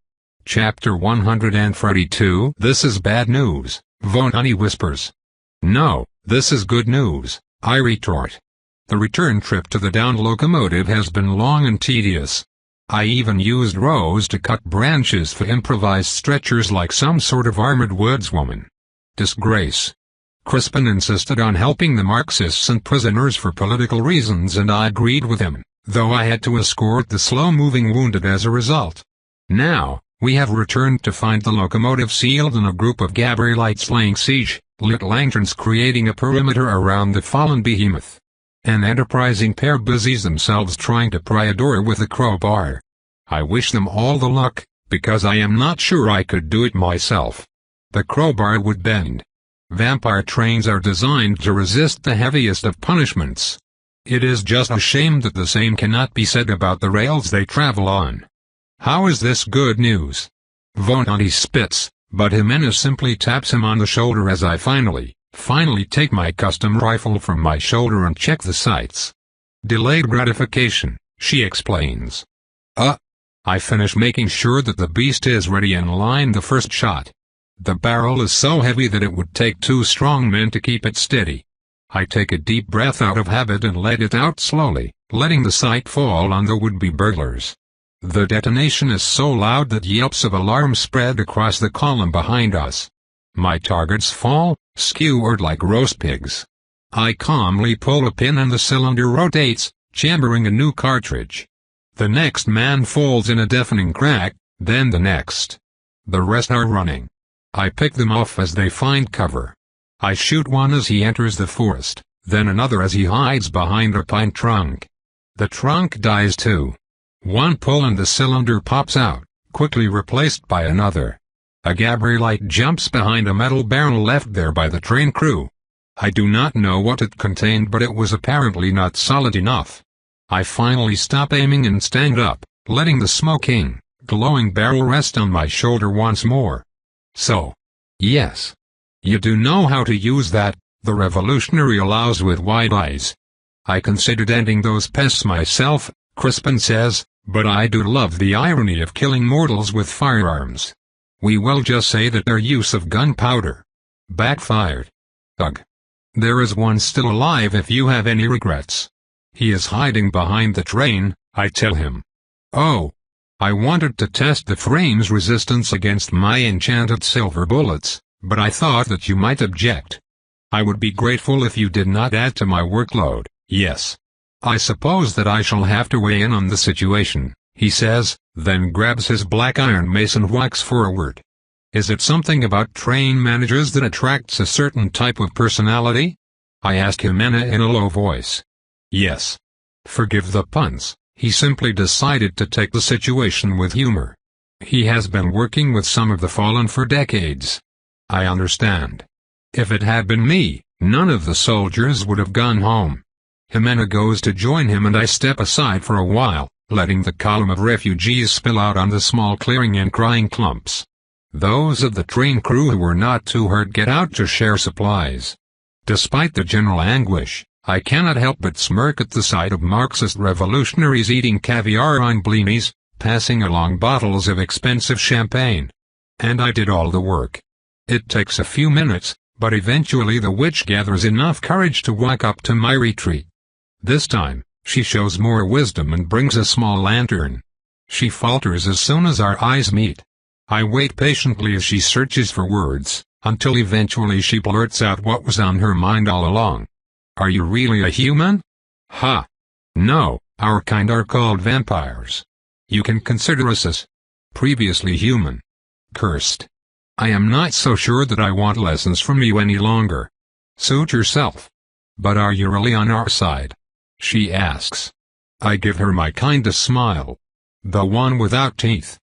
Chapter 142. This is bad news, Von Honey whispers. No, this is good news, I retort. The return trip to the downed locomotive has been long and tedious. I even used Rose to cut branches for improvised stretchers like some sort of armored woodswoman. Disgrace. Crispin insisted on helping the Marxists and prisoners for political reasons and I agreed with him, though I had to escort the slow-moving wounded as a result. Now, we have returned to find the locomotive sealed and a group of Gabrielites laying siege, lit lanterns creating a perimeter around the fallen behemoth. An enterprising pair busies themselves trying to pry a door with a crowbar. I wish them all the luck, because I am not sure I could do it myself. The crowbar would bend. Vampire trains are designed to resist the heaviest of punishments. It is just a shame that the same cannot be said about the rails they travel on. How is this good news? Vonanti spits, but Jimenez simply taps him on the shoulder as I finally take my custom rifle from my shoulder and check the sights. Delayed gratification, she explains. I finish making sure that the beast is ready and line the first shot. The barrel is so heavy that it would take 2 strong men to keep it steady. I take a deep breath out of habit and let it out slowly, letting the sight fall on the would-be burglars. The detonation is so loud that yelps of alarm spread across the column behind us. My targets fall, skewered like roast pigs. I calmly pull a pin and the cylinder rotates, chambering a new cartridge. The next man falls in a deafening crack, then the next. The rest are running. I pick them off as they find cover. I shoot one as he enters the forest, then another as he hides behind a pine trunk. The trunk dies too. One pull and the cylinder pops out, quickly replaced by another. A Gabrielite jumps behind a metal barrel left there by the train crew. I do not know what it contained, but it was apparently not solid enough. I finally stop aiming and stand up, letting the smoking, glowing barrel rest on my shoulder once more. So, yes. You do know how to use that, the revolutionary allows with wide eyes. I considered ending those pests myself, Crispin says, but I do love the irony of killing mortals with firearms. We will just say that their use of gunpowder backfired. Ugh. There is one still alive if you have any regrets. He is hiding behind the train, I tell him. Oh. I wanted to test the frame's resistance against my enchanted silver bullets, but I thought that you might object. I would be grateful if you did not add to my workload, yes. I suppose that I shall have to weigh in on the situation, he says, then grabs his black iron mace and walks forward. Is it something about train managers that attracts a certain type of personality? I ask Jimena in a low voice. Yes. Forgive the puns, he simply decided to take the situation with humor. He has been working with some of the fallen for decades. I understand. If it had been me, none of the soldiers would have gone home. Jimena goes to join him and I step aside for a while, letting the column of refugees spill out on the small clearing in crying clumps. Those of the train crew who were not too hurt get out to share supplies. Despite the general anguish, I cannot help but smirk at the sight of Marxist revolutionaries eating caviar on blinis, passing along bottles of expensive champagne. And I did all the work. It takes a few minutes, but eventually the witch gathers enough courage to walk up to my retreat. This time, she shows more wisdom and brings a small lantern. She falters as soon as our eyes meet. I wait patiently as she searches for words, until eventually she blurts out what was on her mind all along. Are you really a human? Ha! No, our kind are called vampires. You can consider us as previously human. Cursed. I am not so sure that I want lessons from you any longer. Suit yourself. But are you really on our side? She asks. I give her my kindest smile. The one without teeth.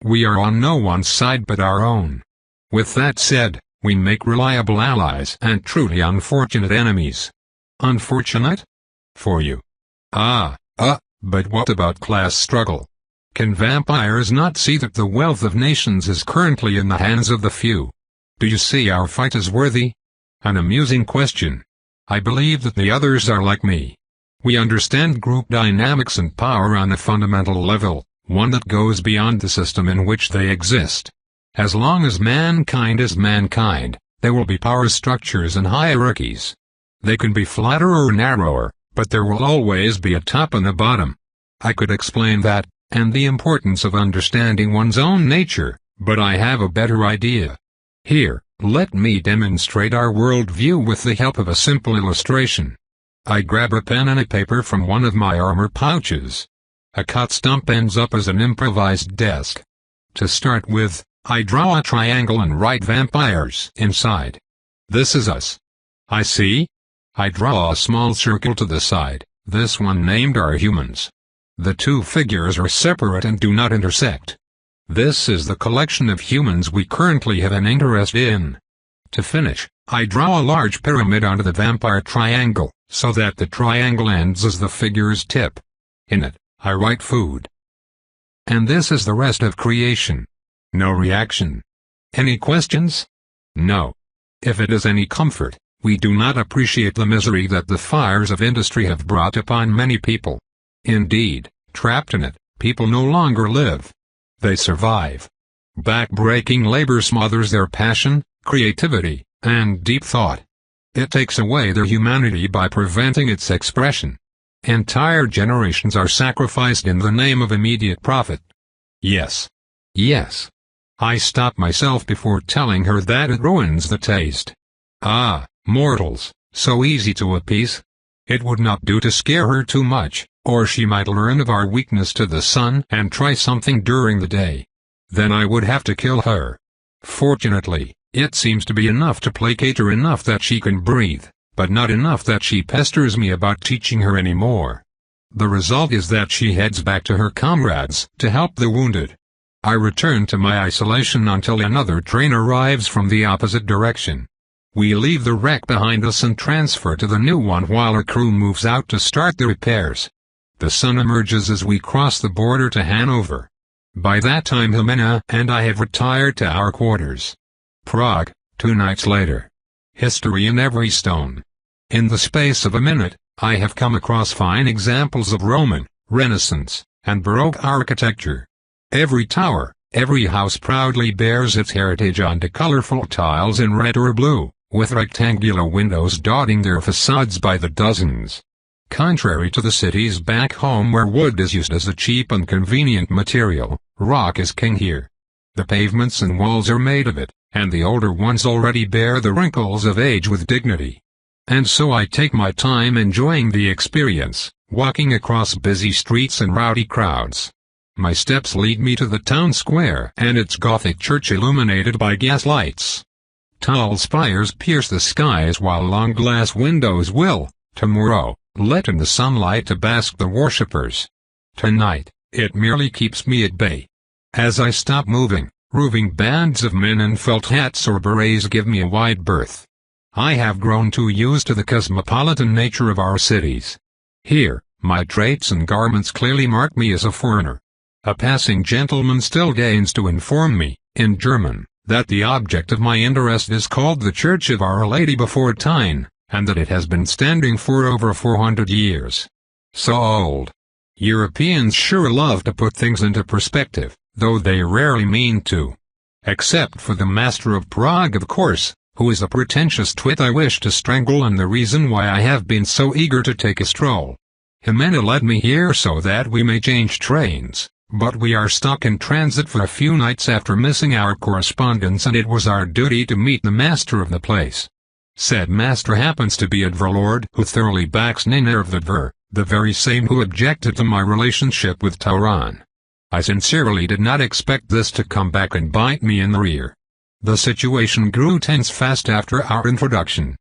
We are on no one's side but our own. With that said, we make reliable allies and truly unfortunate enemies. Unfortunate? For you. But what about class struggle? Can vampires not see that the wealth of nations is currently in the hands of the few? Do you see our fight as worthy? An amusing question. I believe that the others are like me. We understand group dynamics and power on a fundamental level, one that goes beyond the system in which they exist. As long as mankind is mankind, there will be power structures and hierarchies. They can be flatter or narrower, but there will always be a top and a bottom. I could explain that, and the importance of understanding one's own nature, but I have a better idea. Here, let me demonstrate our worldview with the help of a simple illustration. I grab a pen and a paper from one of my armor pouches. A cut stump ends up as an improvised desk. To start with, I draw a triangle and write vampires inside. This is us. I see. I draw a small circle to the side, this one named our humans. The two figures are separate and do not intersect. This is the collection of humans we currently have an interest in. To finish, I draw a large pyramid onto the vampire triangle, so that the triangle ends as the figure's tip. In it, I write food. And this is the rest of creation. No reaction. Any questions? No. If it is any comfort, we do not appreciate the misery that the fires of industry have brought upon many people. Indeed, trapped in it, people no longer live. They survive. Back-breaking labor smothers their passion, creativity, and deep thought. It takes away their humanity by preventing its expression. Entire generations are sacrificed in the name of immediate profit. Yes. Yes. I stop myself before telling her that it ruins the taste. Ah, mortals, so easy to appease. It would not do to scare her too much, or she might learn of our weakness to the sun and try something during the day. Then I would have to kill her. Fortunately, it seems to be enough to placate her enough that she can breathe, but not enough that she pesters me about teaching her anymore. The result is that she heads back to her comrades to help the wounded. I return to my isolation until another train arrives from the opposite direction. We leave the wreck behind us and transfer to the new one while our crew moves out to start the repairs. The sun emerges as we cross the border to Hanover. By that time Jimena and I have retired to our quarters. Prague, 2 nights later. History in every stone. In the space of a minute, I have come across fine examples of Roman, Renaissance, and Baroque architecture. Every tower, every house proudly bears its heritage onto colorful tiles in red or blue, with rectangular windows dotting their facades by the dozens. Contrary to the cities back home where wood is used as a cheap and convenient material, rock is king here. The pavements and walls are made of it, and the older ones already bear the wrinkles of age with dignity. And so I take my time enjoying the experience, walking across busy streets and rowdy crowds. My steps lead me to the town square and its Gothic church illuminated by gas lights. Tall spires pierce the skies while long glass windows will, tomorrow, let in the sunlight to bask the worshippers. Tonight, it merely keeps me at bay. As I stop moving, roving bands of men in felt hats or berets give me a wide berth. I have grown too used to the cosmopolitan nature of our cities. Here, my traits and garments clearly mark me as a foreigner. A passing gentleman still deigns to inform me, in German, that the object of my interest is called the Church of Our Lady Before Tyne, and that it has been standing for over 400 years. So old. Europeans sure love to put things into perspective, though they rarely mean to. Except for the master of Prague, of course, who is a pretentious twit I wish to strangle and the reason why I have been so eager to take a stroll. Jimena led me here so that we may change trains, but we are stuck in transit for a few nights after missing our correspondence, and it was our duty to meet the master of the place. Said master happens to be a Dverlord who thoroughly backs Nina of the Dver, the very same who objected to my relationship with Tauron. I sincerely did not expect this to come back and bite me in the rear. The situation grew tense fast after our introduction.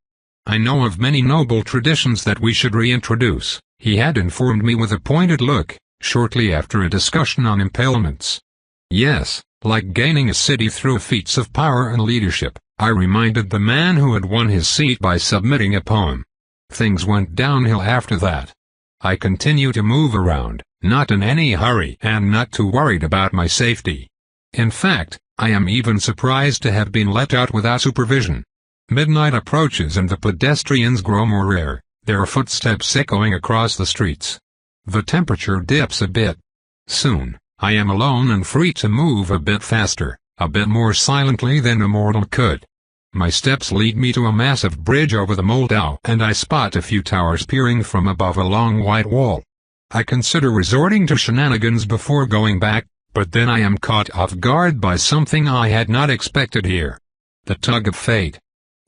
I know of many noble traditions that we should reintroduce, he had informed me with a pointed look, shortly after a discussion on impalements. Yes, like gaining a city through feats of power and leadership, I reminded the man who had won his seat by submitting a poem. Things went downhill after that. I continue to move around, not in any hurry and not too worried about my safety. In fact, I am even surprised to have been let out without supervision. Midnight approaches and the pedestrians grow more rare, their footsteps echoing across the streets. The temperature dips a bit. Soon, I am alone and free to move a bit faster, a bit more silently than a mortal could. My steps lead me to a massive bridge over the Moldau, and I spot a few towers peering from above a long white wall. I consider resorting to shenanigans before going back, but then I am caught off guard by something I had not expected here. The tug of fate.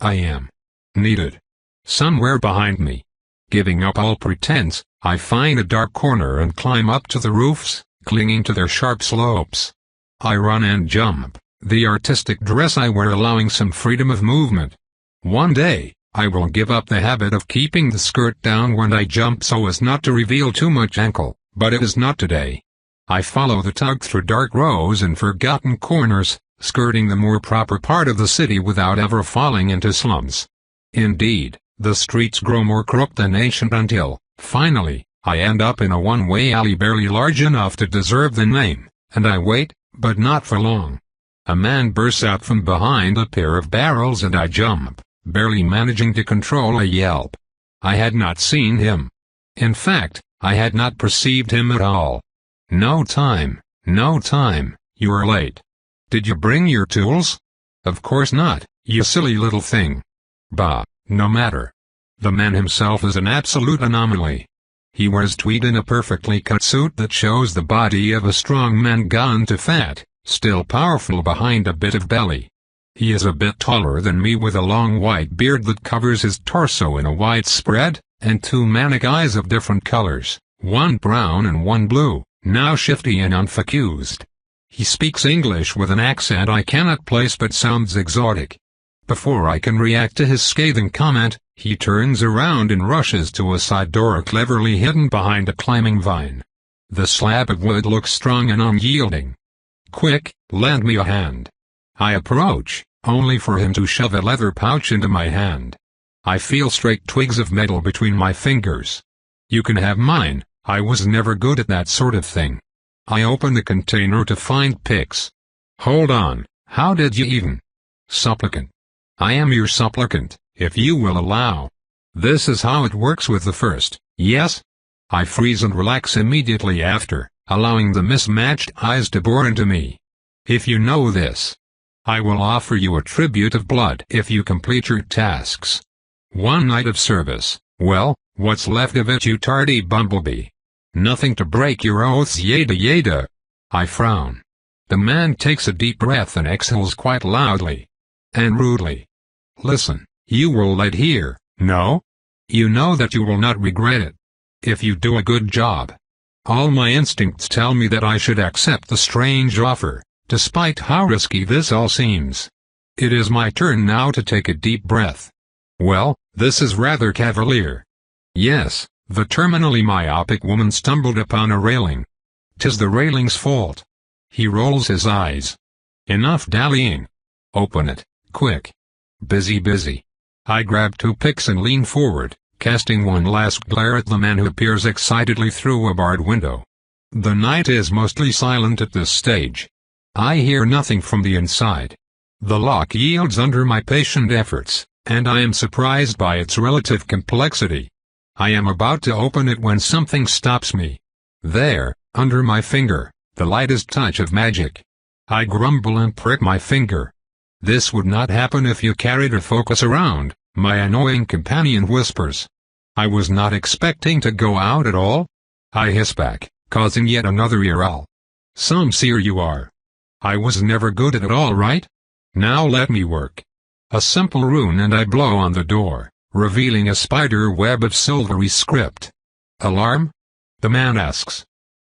I am needed somewhere behind me. Giving up all pretense, I find a dark corner and climb up to the roofs, clinging to their sharp slopes. I run and jump, the artistic dress I wear allowing some freedom of movement. One day, I will give up the habit of keeping the skirt down when I jump so as not to reveal too much ankle, But it is not today. I follow the tug through dark rows and forgotten corners, skirting the more proper part of the city without ever falling into slums. Indeed, the streets grow more crooked than ancient until, finally, I end up in a one-way alley barely large enough to deserve the name, and I wait, but not for long. A man bursts out from behind a pair of barrels and I jump, barely managing to control a yelp. I had not seen him. In fact, I had not perceived him at all. No time, you are late. Did you bring your tools? Of course not, you silly little thing. Bah, no matter. The man himself is an absolute anomaly. He wears tweed and a perfectly cut suit that shows the body of a strong man gone to fat, still powerful behind a bit of belly. He is a bit taller than me with a long white beard that covers his torso in a wide spread, and two manic eyes of different colors, one brown and one blue, now shifty and unfocused. He speaks English with an accent I cannot place but sounds exotic. Before I can react to his scathing comment, he turns around and rushes to a side door cleverly hidden behind a climbing vine. The slab of wood looks strong and unyielding. Quick, lend me a hand. I approach, only for him to shove a leather pouch into my hand. I feel straight twigs of metal between my fingers. You can have mine, I was never good at that sort of thing. I open the container to find picks. Hold on, how did you even? Supplicant. I am your supplicant, if you will allow. This is how it works with the first, yes? I freeze and relax immediately after, allowing the mismatched eyes to bore into me. If you know this, I will offer you a tribute of blood if you complete your tasks. 1 night of service, well, what's left of it you tardy bumblebee. Nothing to break your oaths yada yada. I frown. The man takes a deep breath and exhales quite loudly. And rudely. Listen, you were late here, no? You know that you will not regret it. If you do a good job. All my instincts tell me that I should accept the strange offer, despite how risky this all seems. It is my turn now to take a deep breath. Well, this is rather cavalier. Yes, the terminally myopic woman stumbled upon a railing. 'Tis the railing's fault. He rolls his eyes. Enough dallying. Open it, quick. Busy. I grab 2 picks and lean forward, casting one last glare at the man who peers excitedly through a barred window. The night is mostly silent at this stage. I hear nothing from the inside. The lock yields under my patient efforts, and I am surprised by its relative complexity. I am about to open it when something stops me. There, under my finger, the lightest touch of magic. I grumble and prick my finger. This would not happen if you carried a focus around, my annoying companion whispers. I was not expecting to go out at all. I hiss back, causing yet another ear-roll. Some seer you are. I was never good at it all right? Now let me work. A simple rune and I blow on the door, revealing a spider web of silvery script. Alarm? The man asks.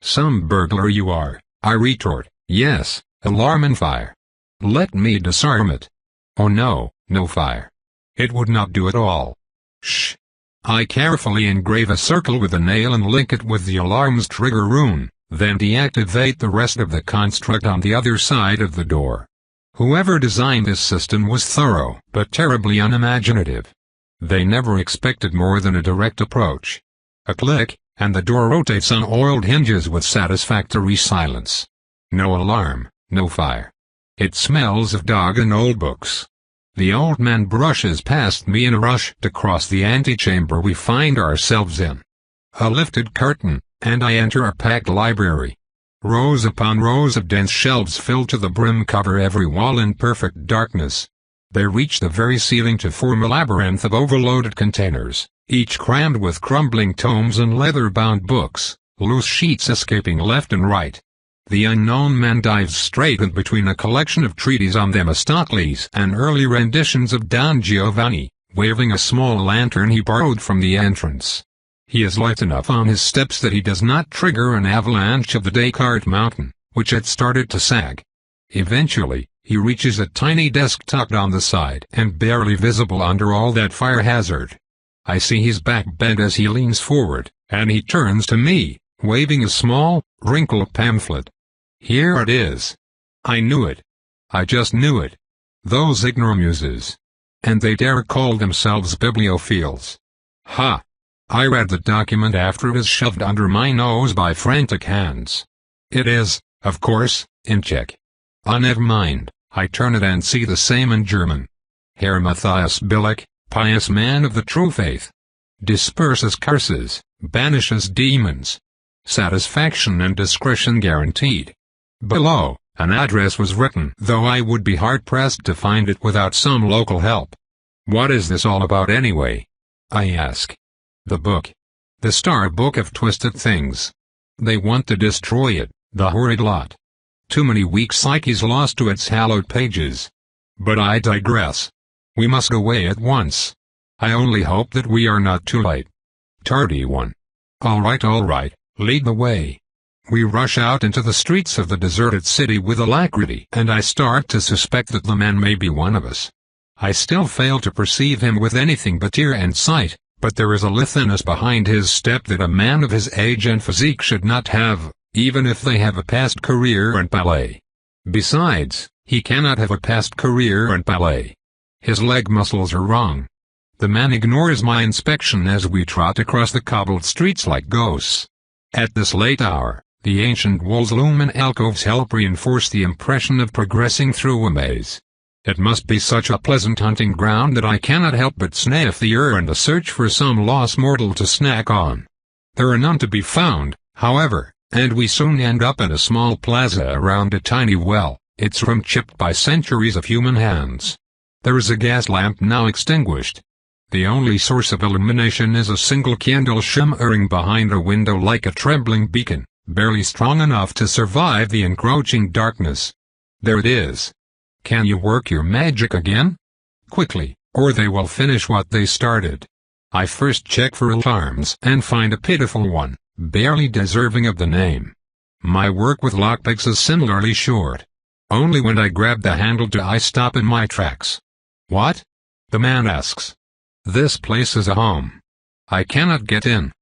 Some burglar you are, I retort. Yes, alarm and fire. Let me disarm it. Oh no, no fire. It would not do at all. Shh. I carefully engrave a circle with a nail and link it with the alarm's trigger rune, then deactivate the rest of the construct on the other side of the door. Whoever designed this system was thorough, but terribly unimaginative. They never expected more than a direct approach. A click, and the door rotates on oiled hinges with satisfactory silence. No alarm, no fire. It smells of dog and old books. The old man brushes past me in a rush to cross the antechamber we find ourselves in. A lifted curtain, and I enter a packed library. Rows upon rows of dense shelves filled to the brim cover every wall in perfect darkness. They reach the very ceiling to form a labyrinth of overloaded containers, each crammed with crumbling tomes and leather-bound books, loose sheets escaping left and right. The unknown man dives straight in between a collection of treatises on Themistocles and early renditions of Don Giovanni, waving a small lantern he borrowed from the entrance. He is light enough on his steps that he does not trigger an avalanche of the Descartes mountain, which had started to sag. Eventually, he reaches a tiny desk tucked on the side and barely visible under all that fire hazard. I see his back bend as he leans forward, and he turns to me, waving a small, wrinkled pamphlet. "Here it is." I knew it. I just knew it. Those ignoramuses. And they dare call themselves bibliophiles. Ha! I read the document after it was shoved under my nose by frantic hands. It is, of course, in Czech. Never mind, I turn it and see the same in German. Herr Matthias Billig, pious man of the true faith. Disperses curses, banishes demons. Satisfaction and discretion guaranteed. Below, an address was written, though I would be hard-pressed to find it without some local help. What is this all about anyway? I ask. The book. The star book of twisted things. They want to destroy it, the horrid lot. Too many weak psyches lost to its hallowed pages. But I digress. We must go away at once. I only hope that we are not too late. Tardy one. All right, lead the way. We rush out into the streets of the deserted city with alacrity, and I start to suspect that the man may be one of us. I still fail to perceive him with anything but ear and sight, but there is a lithiness behind his step that a man of his age and physique should not have, even if they have a past career in ballet. Besides, he cannot have a past career in ballet. His leg muscles are wrong. The man ignores my inspection as we trot across the cobbled streets like ghosts. At this late hour, the ancient walls loom in alcoves help reinforce the impression of progressing through a maze. It must be such a pleasant hunting ground that I cannot help but sniff the air in the search for some lost mortal to snack on. There are none to be found, however, and we soon end up in a small plaza around a tiny well, its rim chipped by centuries of human hands. There is a gas lamp now extinguished. The only source of illumination is a single candle shimmering behind a window like a trembling beacon, barely strong enough to survive the encroaching darkness. There it is. Can you work your magic again? Quickly, or they will finish what they started. I first check for alarms and find a pitiful one, barely deserving of the name. My work with lockpicks is similarly short. Only when I grab the handle do I stop in my tracks. What? The man asks. This place is a home. I cannot get in.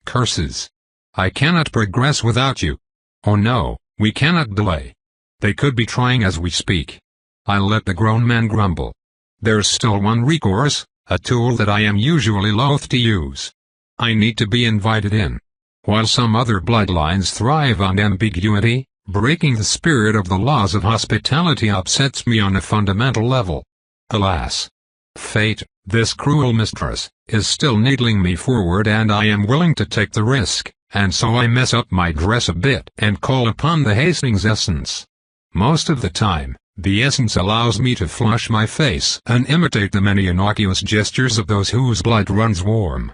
Curses. I cannot progress without you. Oh no, we cannot delay. They could be trying as we speak. I let the grown man grumble. There's still one recourse, a tool that I am usually loath to use. I need to be invited in. While some other bloodlines thrive on ambiguity, breaking the spirit of the laws of hospitality upsets me on a fundamental level. Alas! Fate, this cruel mistress, is still needling me forward and I am willing to take the risk, and so I mess up my dress a bit and call upon the Hastings essence. Most of the time, the essence allows me to flush my face and imitate the many innocuous gestures of those whose blood runs warm.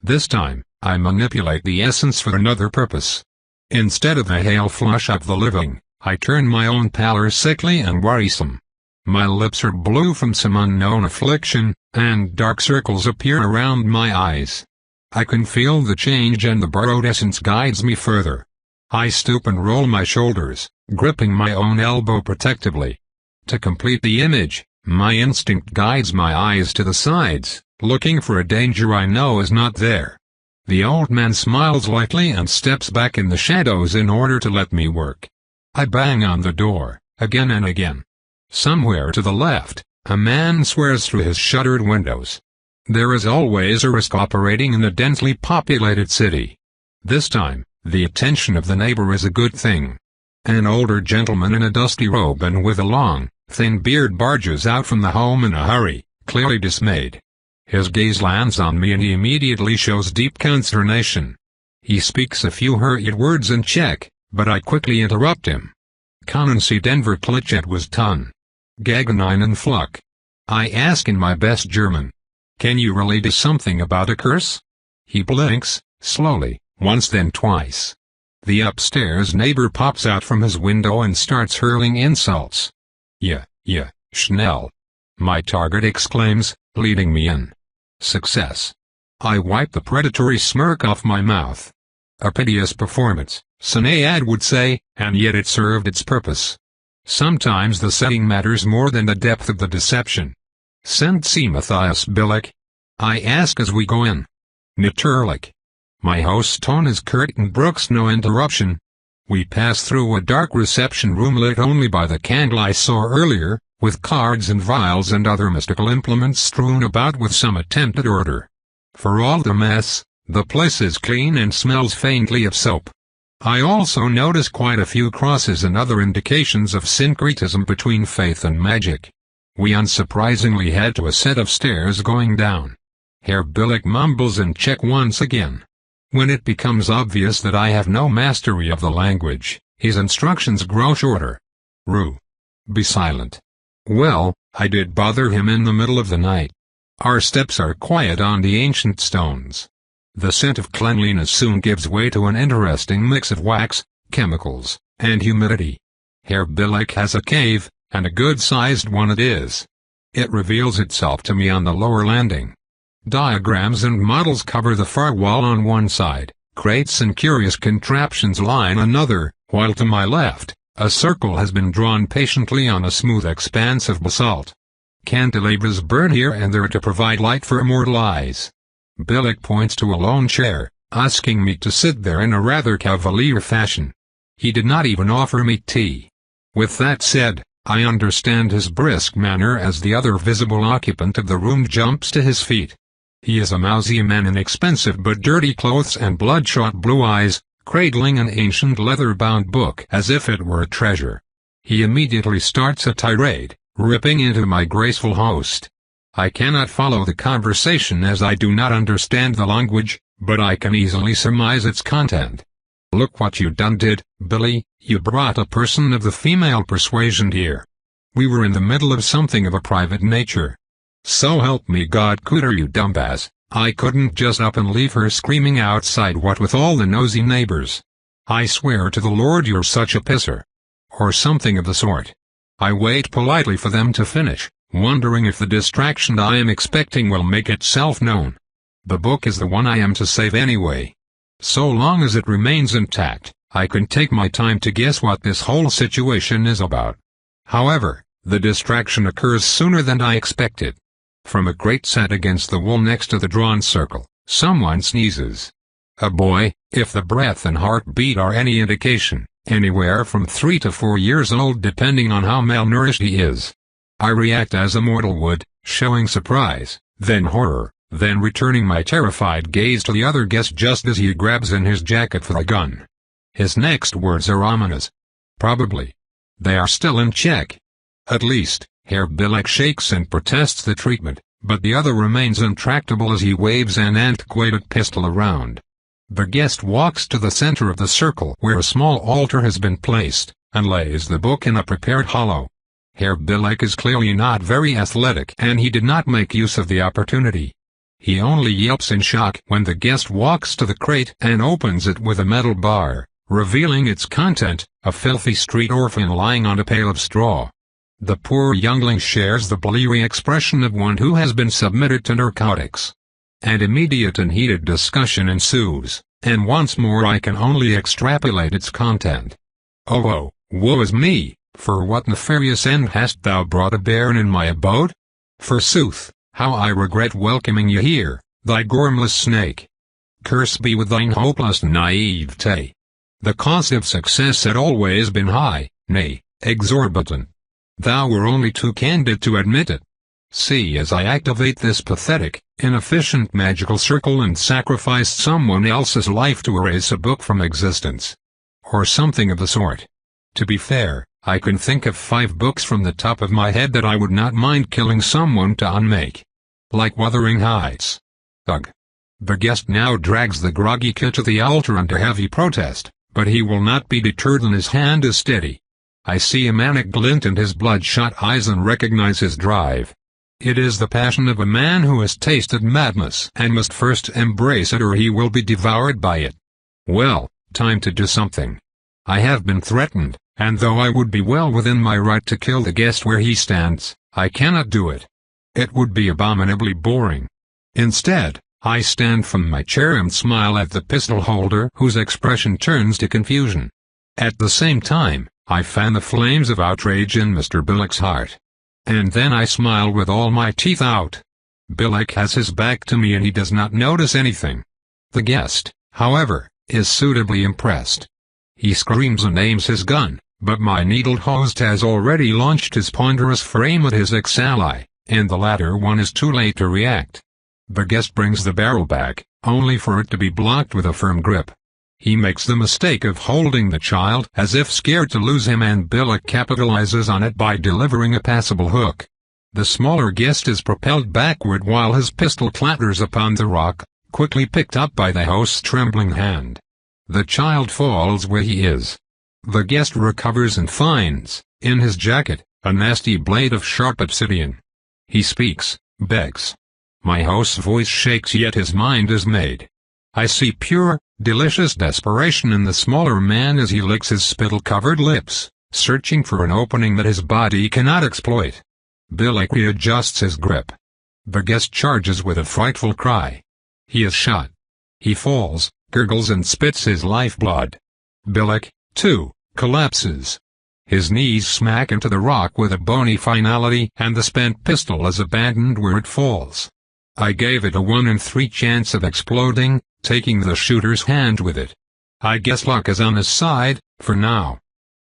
This time, I manipulate the essence for another purpose. Instead of a hail flush of the living, I turn my own pallor sickly and worrisome. My lips are blue from some unknown affliction, and dark circles appear around my eyes. I can feel the change and the borrowed essence guides me further. I stoop and roll my shoulders, gripping my own elbow protectively. To complete the image, my instinct guides my eyes to the sides, looking for a danger I know is not there. The old man smiles lightly and steps back in the shadows in order to let me work. I bang on the door, again and again. Somewhere to the left, a man swears through his shuttered windows. There is always a risk operating in a densely populated city. This time, the attention of the neighbor is a good thing. An older gentleman in a dusty robe and with a long, thin beard barges out from the home in a hurry, clearly dismayed. His gaze lands on me and he immediately shows deep consternation. He speaks a few hurried words in Czech, but I quickly interrupt him. Können Sie den wirklich etwas tun? Gegen einen Fluch. I ask in my best German. Can you really do something about a curse? He blinks, slowly, once then twice. The upstairs neighbor pops out from his window and starts hurling insults. Yeah, schnell. My target exclaims, leading me in. Success. I wipe the predatory smirk off my mouth. A piteous performance, Sinead would say, and yet it served its purpose. Sometimes the setting matters more than the depth of the deception. Sind Sie Matthias Billig? I ask as we go in. Natürlich. My host's tone is curt and brooks no interruption. We pass through a dark reception room lit only by the candle I saw earlier, with cards and vials and other mystical implements strewn about with some attempt at order. For all the mess, the place is clean and smells faintly of soap. I also notice quite a few crosses and other indications of syncretism between faith and magic. We unsurprisingly head to a set of stairs going down. Herr Billick mumbles and check once again. When it becomes obvious that I have no mastery of the language, his instructions grow shorter. Rue. Be silent. Well, I did bother him in the middle of the night. Our steps are quiet on the ancient stones. The scent of cleanliness soon gives way to an interesting mix of wax, chemicals, and humidity. Herr Billick has a cave, and a good-sized one it is. It reveals itself to me on the lower landing. Diagrams and models cover the far wall on one side, crates and curious contraptions line another, while to my left, a circle has been drawn patiently on a smooth expanse of basalt. Candelabras burn here and there to provide light for immortal eyes. Billick points to a lone chair, asking me to sit there in a rather cavalier fashion. He did not even offer me tea. With that said, I understand his brisk manner as the other visible occupant of the room jumps to his feet. He is a mousy man in expensive but dirty clothes and bloodshot blue eyes, cradling an ancient leather-bound book as if it were a treasure. He immediately starts a tirade, ripping into my graceful host. I cannot follow the conversation as I do not understand the language, but I can easily surmise its content. Look what you done did, Billy, you brought a person of the female persuasion here. We were in the middle of something of a private nature. So help me God Cooter, you dumbass, I couldn't just up and leave her screaming outside what with all the nosy neighbors. I swear to the Lord you're such a pisser. Or something of the sort. I wait politely for them to finish, wondering if the distraction I am expecting will make itself known. The book is the one I am to save anyway. So long as it remains intact, I can take my time to guess what this whole situation is about. However, the distraction occurs sooner than I expected. From a grate set against the wall next to the drawn circle, someone sneezes. A boy, if the breath and heartbeat are any indication, anywhere from 3 to 4 years old depending on how malnourished he is. I react as a mortal would, showing surprise, then horror, then returning my terrified gaze to the other guest just as he grabs in his jacket for a gun. His next words are ominous. Probably. They are still in check. At least, Herr Billick shakes and protests the treatment, but the other remains intractable as he waves an antiquated pistol around. The guest walks to the center of the circle where a small altar has been placed, and lays the book in a prepared hollow. Herr Billick is clearly not very athletic and he did not make use of the opportunity. He only yelps in shock when the guest walks to the crate and opens it with a metal bar, revealing its content, a filthy street orphan lying on a pail of straw. The poor youngling shares the bleary expression of one who has been submitted to narcotics. And immediate and heated discussion ensues, and once more I can only extrapolate its content. Oh, woe is me, for what nefarious end hast thou brought a bairn in my abode? Forsooth, how I regret welcoming you here, thy gormless snake. Curse be with thine hopeless naivete. The cost of success had always been high, nay, exorbitant. Thou were only too candid to admit it. See as I activate this pathetic, inefficient magical circle and sacrificed someone else's life to erase a book from existence. Or something of the sort. To be fair, I can think of 5 books from the top of my head that I would not mind killing someone to unmake. Like Wuthering Heights. Ugh. The guest now drags the groggy kid to the altar under heavy protest, but he will not be deterred and his hand is steady. I see a manic glint in his bloodshot eyes and recognize his drive. It is the passion of a man who has tasted madness and must first embrace it or he will be devoured by it. Well, time to do something. I have been threatened, and though I would be well within my right to kill the guest where he stands, I cannot do it. It would be abominably boring. Instead, I stand from my chair and smile at the pistol holder whose expression turns to confusion. At the same time, I fan the flames of outrage in Mr. Billick's heart. And then I smile with all my teeth out. Billick has his back to me and he does not notice anything. The guest, however, is suitably impressed. He screams and aims his gun, but my needled host has already launched his ponderous frame at his ex-ally, and the latter one is too late to react. The guest brings the barrel back, only for it to be blocked with a firm grip. He makes the mistake of holding the child as if scared to lose him, and Billick capitalizes on it by delivering a passable hook. The smaller guest is propelled backward while his pistol clatters upon the rock, quickly picked up by the host's trembling hand. The child falls where he is. The guest recovers and finds, in his jacket, a nasty blade of sharp obsidian. He speaks, begs. My host's voice shakes, yet his mind is made. I see pure, delicious desperation in the smaller man as he licks his spittle-covered lips, searching for an opening that his body cannot exploit. Billick readjusts his grip. The guest charges with a frightful cry. He is shot. He falls, gurgles and spits his lifeblood. Billick, too, collapses. His knees smack into the rock with a bony finality, and the spent pistol is abandoned where it falls. I gave it a 1 in 3 chance of exploding, taking the shooter's hand with it. I guess luck is on his side, for now.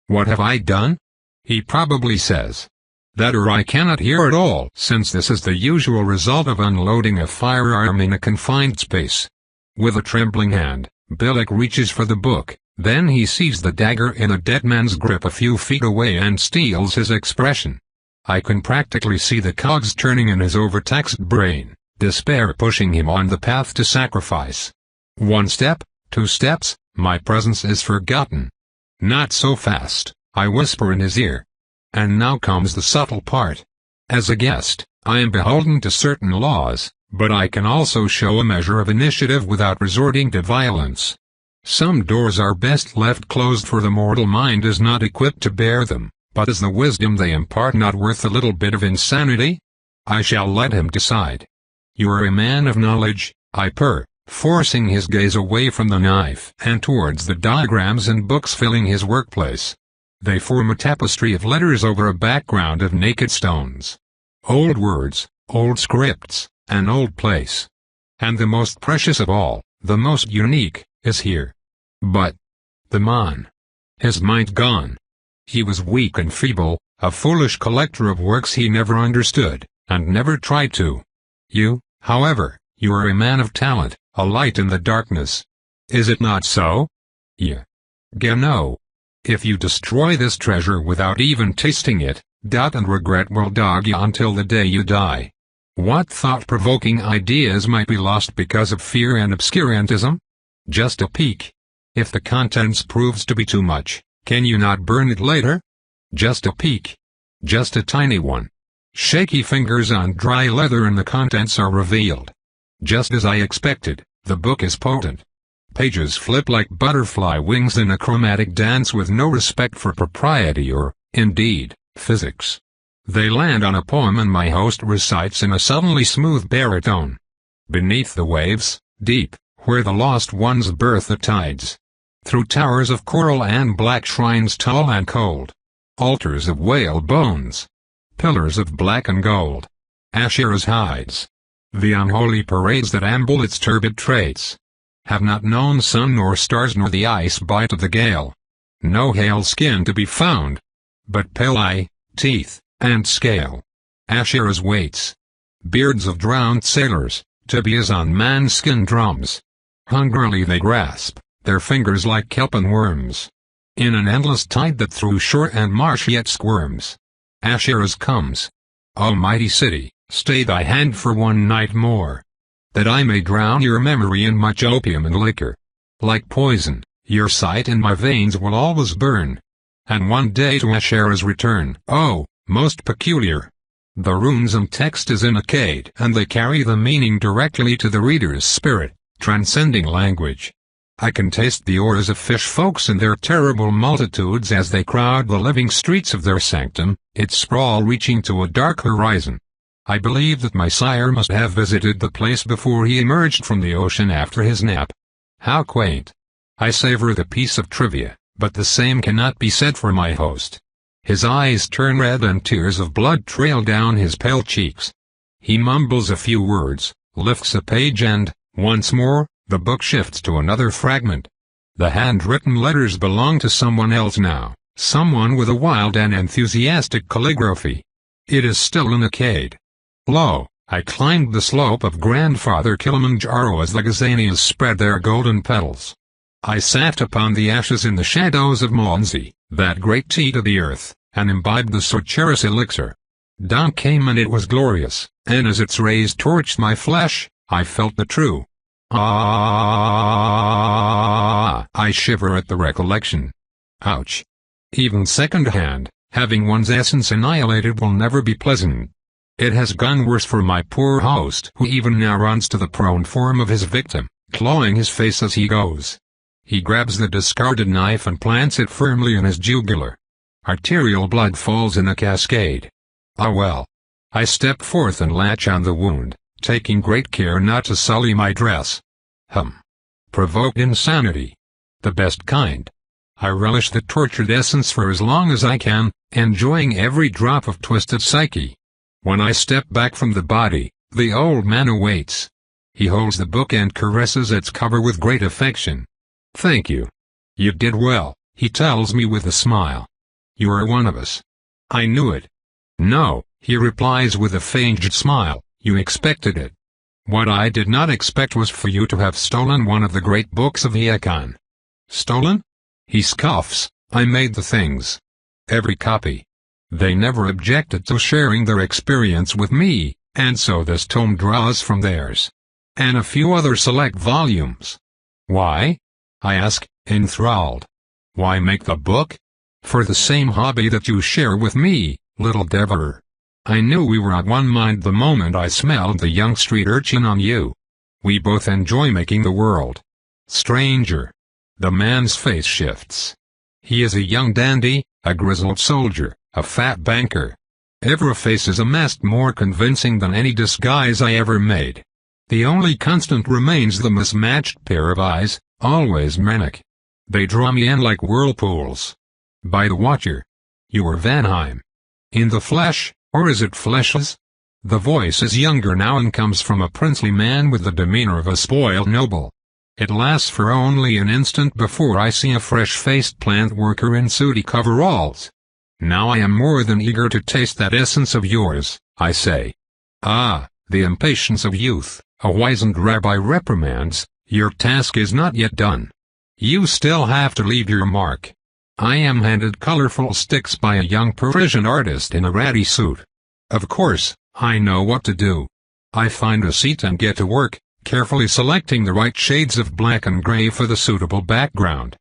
What have I done? He probably says. That or I cannot hear at all, since this is the usual result of unloading a firearm in a confined space. With a trembling hand, Billick reaches for the book, then he sees the dagger in a dead man's grip a few feet away and steals his expression. I can practically see the cogs turning in his overtaxed brain, despair pushing him on the path to sacrifice. 1 step, 2 steps, my presence is forgotten. Not so fast, I whisper in his ear. And now comes the subtle part. As a guest, I am beholden to certain laws, but I can also show a measure of initiative without resorting to violence. Some doors are best left closed, for the mortal mind is not equipped to bear them, but is the wisdom they impart not worth a little bit of insanity? I shall let him decide. You are a man of knowledge, I purr, forcing his gaze away from the knife and towards the diagrams and books filling his workplace. They form a tapestry of letters over a background of naked stones. Old words, old scripts, an old place. And the most precious of all, the most unique, is here. But the man. His mind gone. He was weak and feeble, a foolish collector of works he never understood, and never tried to. You, however, you are a man of talent, a light in the darkness. Is it not so? Yeah. No. If you destroy this treasure without even tasting it, doubt and regret will dog you until the day you die. What thought-provoking ideas might be lost because of fear and obscurantism? Just a peek. If the contents proves to be too much, can you not burn it later? Just a peek. Just a tiny one. Shaky fingers on dry leather and the contents are revealed. Just as I expected, the book is potent. Pages flip like butterfly wings in a chromatic dance with no respect for propriety or, indeed, physics. They land on a poem and my host recites in a suddenly smooth baritone. Beneath the waves, deep, where the lost ones birth the tides. Through towers of coral and black shrines tall and cold. Altars of whale bones. Pillars of black and gold. Asherah's hides. The unholy parades that amble its turbid traits. Have not known sun nor stars nor the ice bite of the gale. No hale skin to be found, but pale eye, teeth, and scale. Asherah's weights. Beards of drowned sailors, tibias on man-skin drums. Hungrily they grasp, their fingers like kelpin worms. In an endless tide that through shore and marsh yet squirms. Asherah's comes. O mighty city, stay thy hand for one night more. That I may drown your memory in much opium and liquor. Like poison, your sight in my veins will always burn. And one day to Asherah's return, oh, most peculiar. The runes and text is in Akkad, and they carry the meaning directly to the reader's spirit, transcending language. I can taste the auras of fish folks in their terrible multitudes as they crowd the living streets of their sanctum, its sprawl reaching to a dark horizon. I believe that my sire must have visited the place before he emerged from the ocean after his nap. How quaint. I savor the piece of trivia, but the same cannot be said for my host. His eyes turn red and tears of blood trail down his pale cheeks. He mumbles a few words, lifts a page and, once more, The book shifts to another fragment. The handwritten letters belong to someone else now, someone with a wild and enthusiastic calligraphy. It is still in a cade. Lo, I climbed the slope of Grandfather Kilimanjaro as the gazanias spread their golden petals. I sat upon the ashes in the shadows of Monzi, that great tea to the earth, and imbibed the sorcerous elixir. Dawn came and it was glorious, and as its rays torched my flesh, I felt the true. I shiver at the recollection. Ouch. Even second-hand, having one's essence annihilated will never be pleasant. It has gone worse for my poor host, who even now runs to the prone form of his victim, clawing his face as he goes. He grabs the discarded knife and plants it firmly in his jugular. Arterial blood falls in a cascade. Ah well. I step forth and latch on the wound, taking great care not to sully my dress. Provoked insanity. The best kind. I relish the tortured essence for as long as I can, enjoying every drop of twisted psyche. When I step back from the body, the old man awaits. He holds the book and caresses its cover with great affection. Thank you. You did well, he tells me with a smile. You are one of us. I knew it. No, he replies with a feigned smile, you expected it. What I did not expect was for you to have stolen one of the great books of Icon. Stolen? He scoffs, I made the things. Every copy. They never objected to sharing their experience with me, and so this tome draws from theirs. And a few other select volumes. Why? I ask, enthralled. Why make the book? For the same hobby that you share with me, little devourer. I knew we were at one mind the moment I smelled the young street urchin on you. We both enjoy making the world. Stranger. The man's face shifts. He is a young dandy, a grizzled soldier, a fat banker. Every face is a mask more convincing than any disguise I ever made. The only constant remains the mismatched pair of eyes, always manic. They draw me in like whirlpools. By the Watcher. You are Vanheim. In the flesh, or is it fleshless? The voice is younger now and comes from a princely man with the demeanor of a spoiled noble. It lasts for only an instant before I see a fresh-faced plant worker in sooty coveralls. Now I am more than eager to taste that essence of yours, I say. Ah, the impatience of youth, a wizened rabbi reprimands, your task is not yet done. You still have to leave your mark. I am handed colorful sticks by a young Parisian artist in a ratty suit. Of course, I know what to do. I find a seat and get to work, carefully selecting the right shades of black and gray for the suitable background.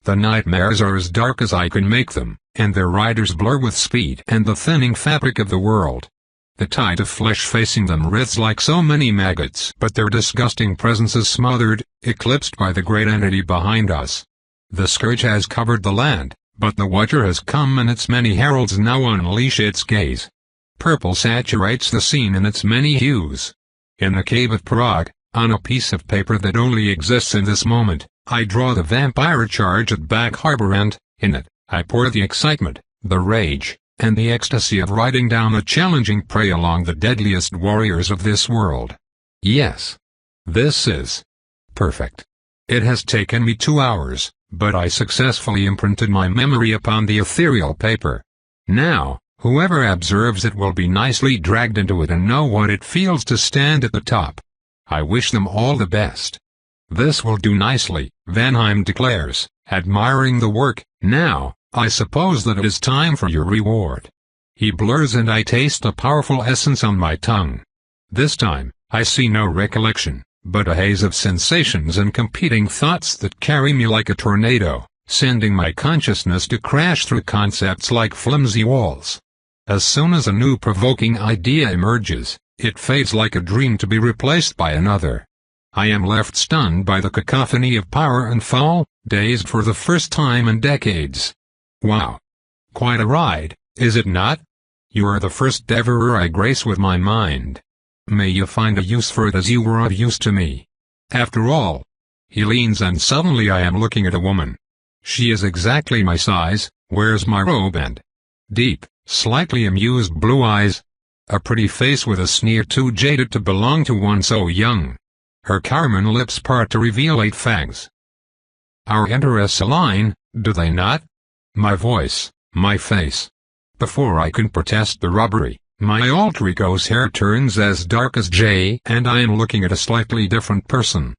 The nightmares are as dark as I can make them, and their riders blur with speed and the thinning fabric of the world. The tide of flesh facing them writhes like so many maggots, but their disgusting presence is smothered, eclipsed by the great entity behind us. The scourge has covered the land, but the Watcher has come and its many heralds now unleash its gaze. Purple saturates the scene in its many hues. In the cave of Prague, on a piece of paper that only exists in this moment, I draw the vampire charge at Back Harbor and, in it, I pour the excitement, the rage, and the ecstasy of riding down a challenging prey along the deadliest warriors of this world. Yes. This is perfect. It has taken me 2 hours, but I successfully imprinted my memory upon the ethereal paper. Now, whoever observes it will be nicely dragged into it and know what it feels to stand at the top. I wish them all the best. This will do nicely, Vanheim declares, admiring the work. Now, I suppose that it is time for your reward. He blurs and I taste a powerful essence on my tongue. This time, I see no recollection, but a haze of sensations and competing thoughts that carry me like a tornado, sending my consciousness to crash through concepts like flimsy walls. As soon as a new provoking idea emerges, it fades like a dream to be replaced by another. I am left stunned by the cacophony of power and fall, dazed for the first time in decades. Wow. Quite a ride, is it not? You are the first devourer I grace with my mind. May you find a use for it as you were of use to me. After all. He leans and suddenly I am looking at a woman. She is exactly my size, wears my robe and deep, slightly amused blue eyes. A pretty face with a sneer too jaded to belong to one so young. Her carmine lips part to reveal 8 fangs. Our interests align, do they not? My voice, my face. Before I can protest the robbery, my alter ego's hair turns as dark as J, and I am looking at a slightly different person.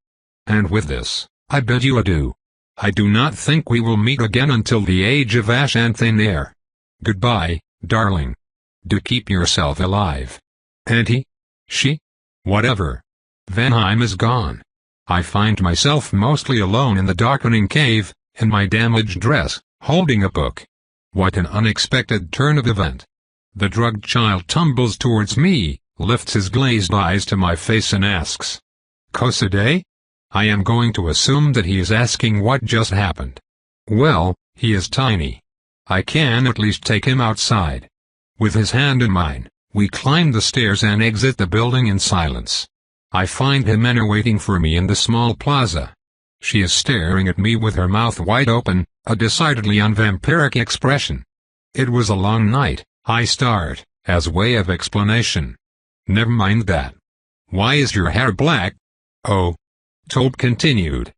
And with this, I bid you adieu. I do not think we will meet again until the age of ash and thin air. Goodbye, darling. Do keep yourself alive. And he? She? Whatever. Vanheim is gone. I find myself mostly alone in the darkening cave, in my damaged dress, holding a book. What an unexpected turn of event. The drugged child tumbles towards me, lifts his glazed eyes to my face and asks, "Kosade?" I am going to assume that he is asking what just happened. Well, he is tiny. I can at least take him outside. With his hand in mine, we climb the stairs and exit the building in silence. I find Jimena waiting for me in the small plaza. She is staring at me with her mouth wide open, a decidedly unvampiric expression. It was a long night, I start, as way of explanation. Never mind that. Why is your hair black? Oh. Tobe continued,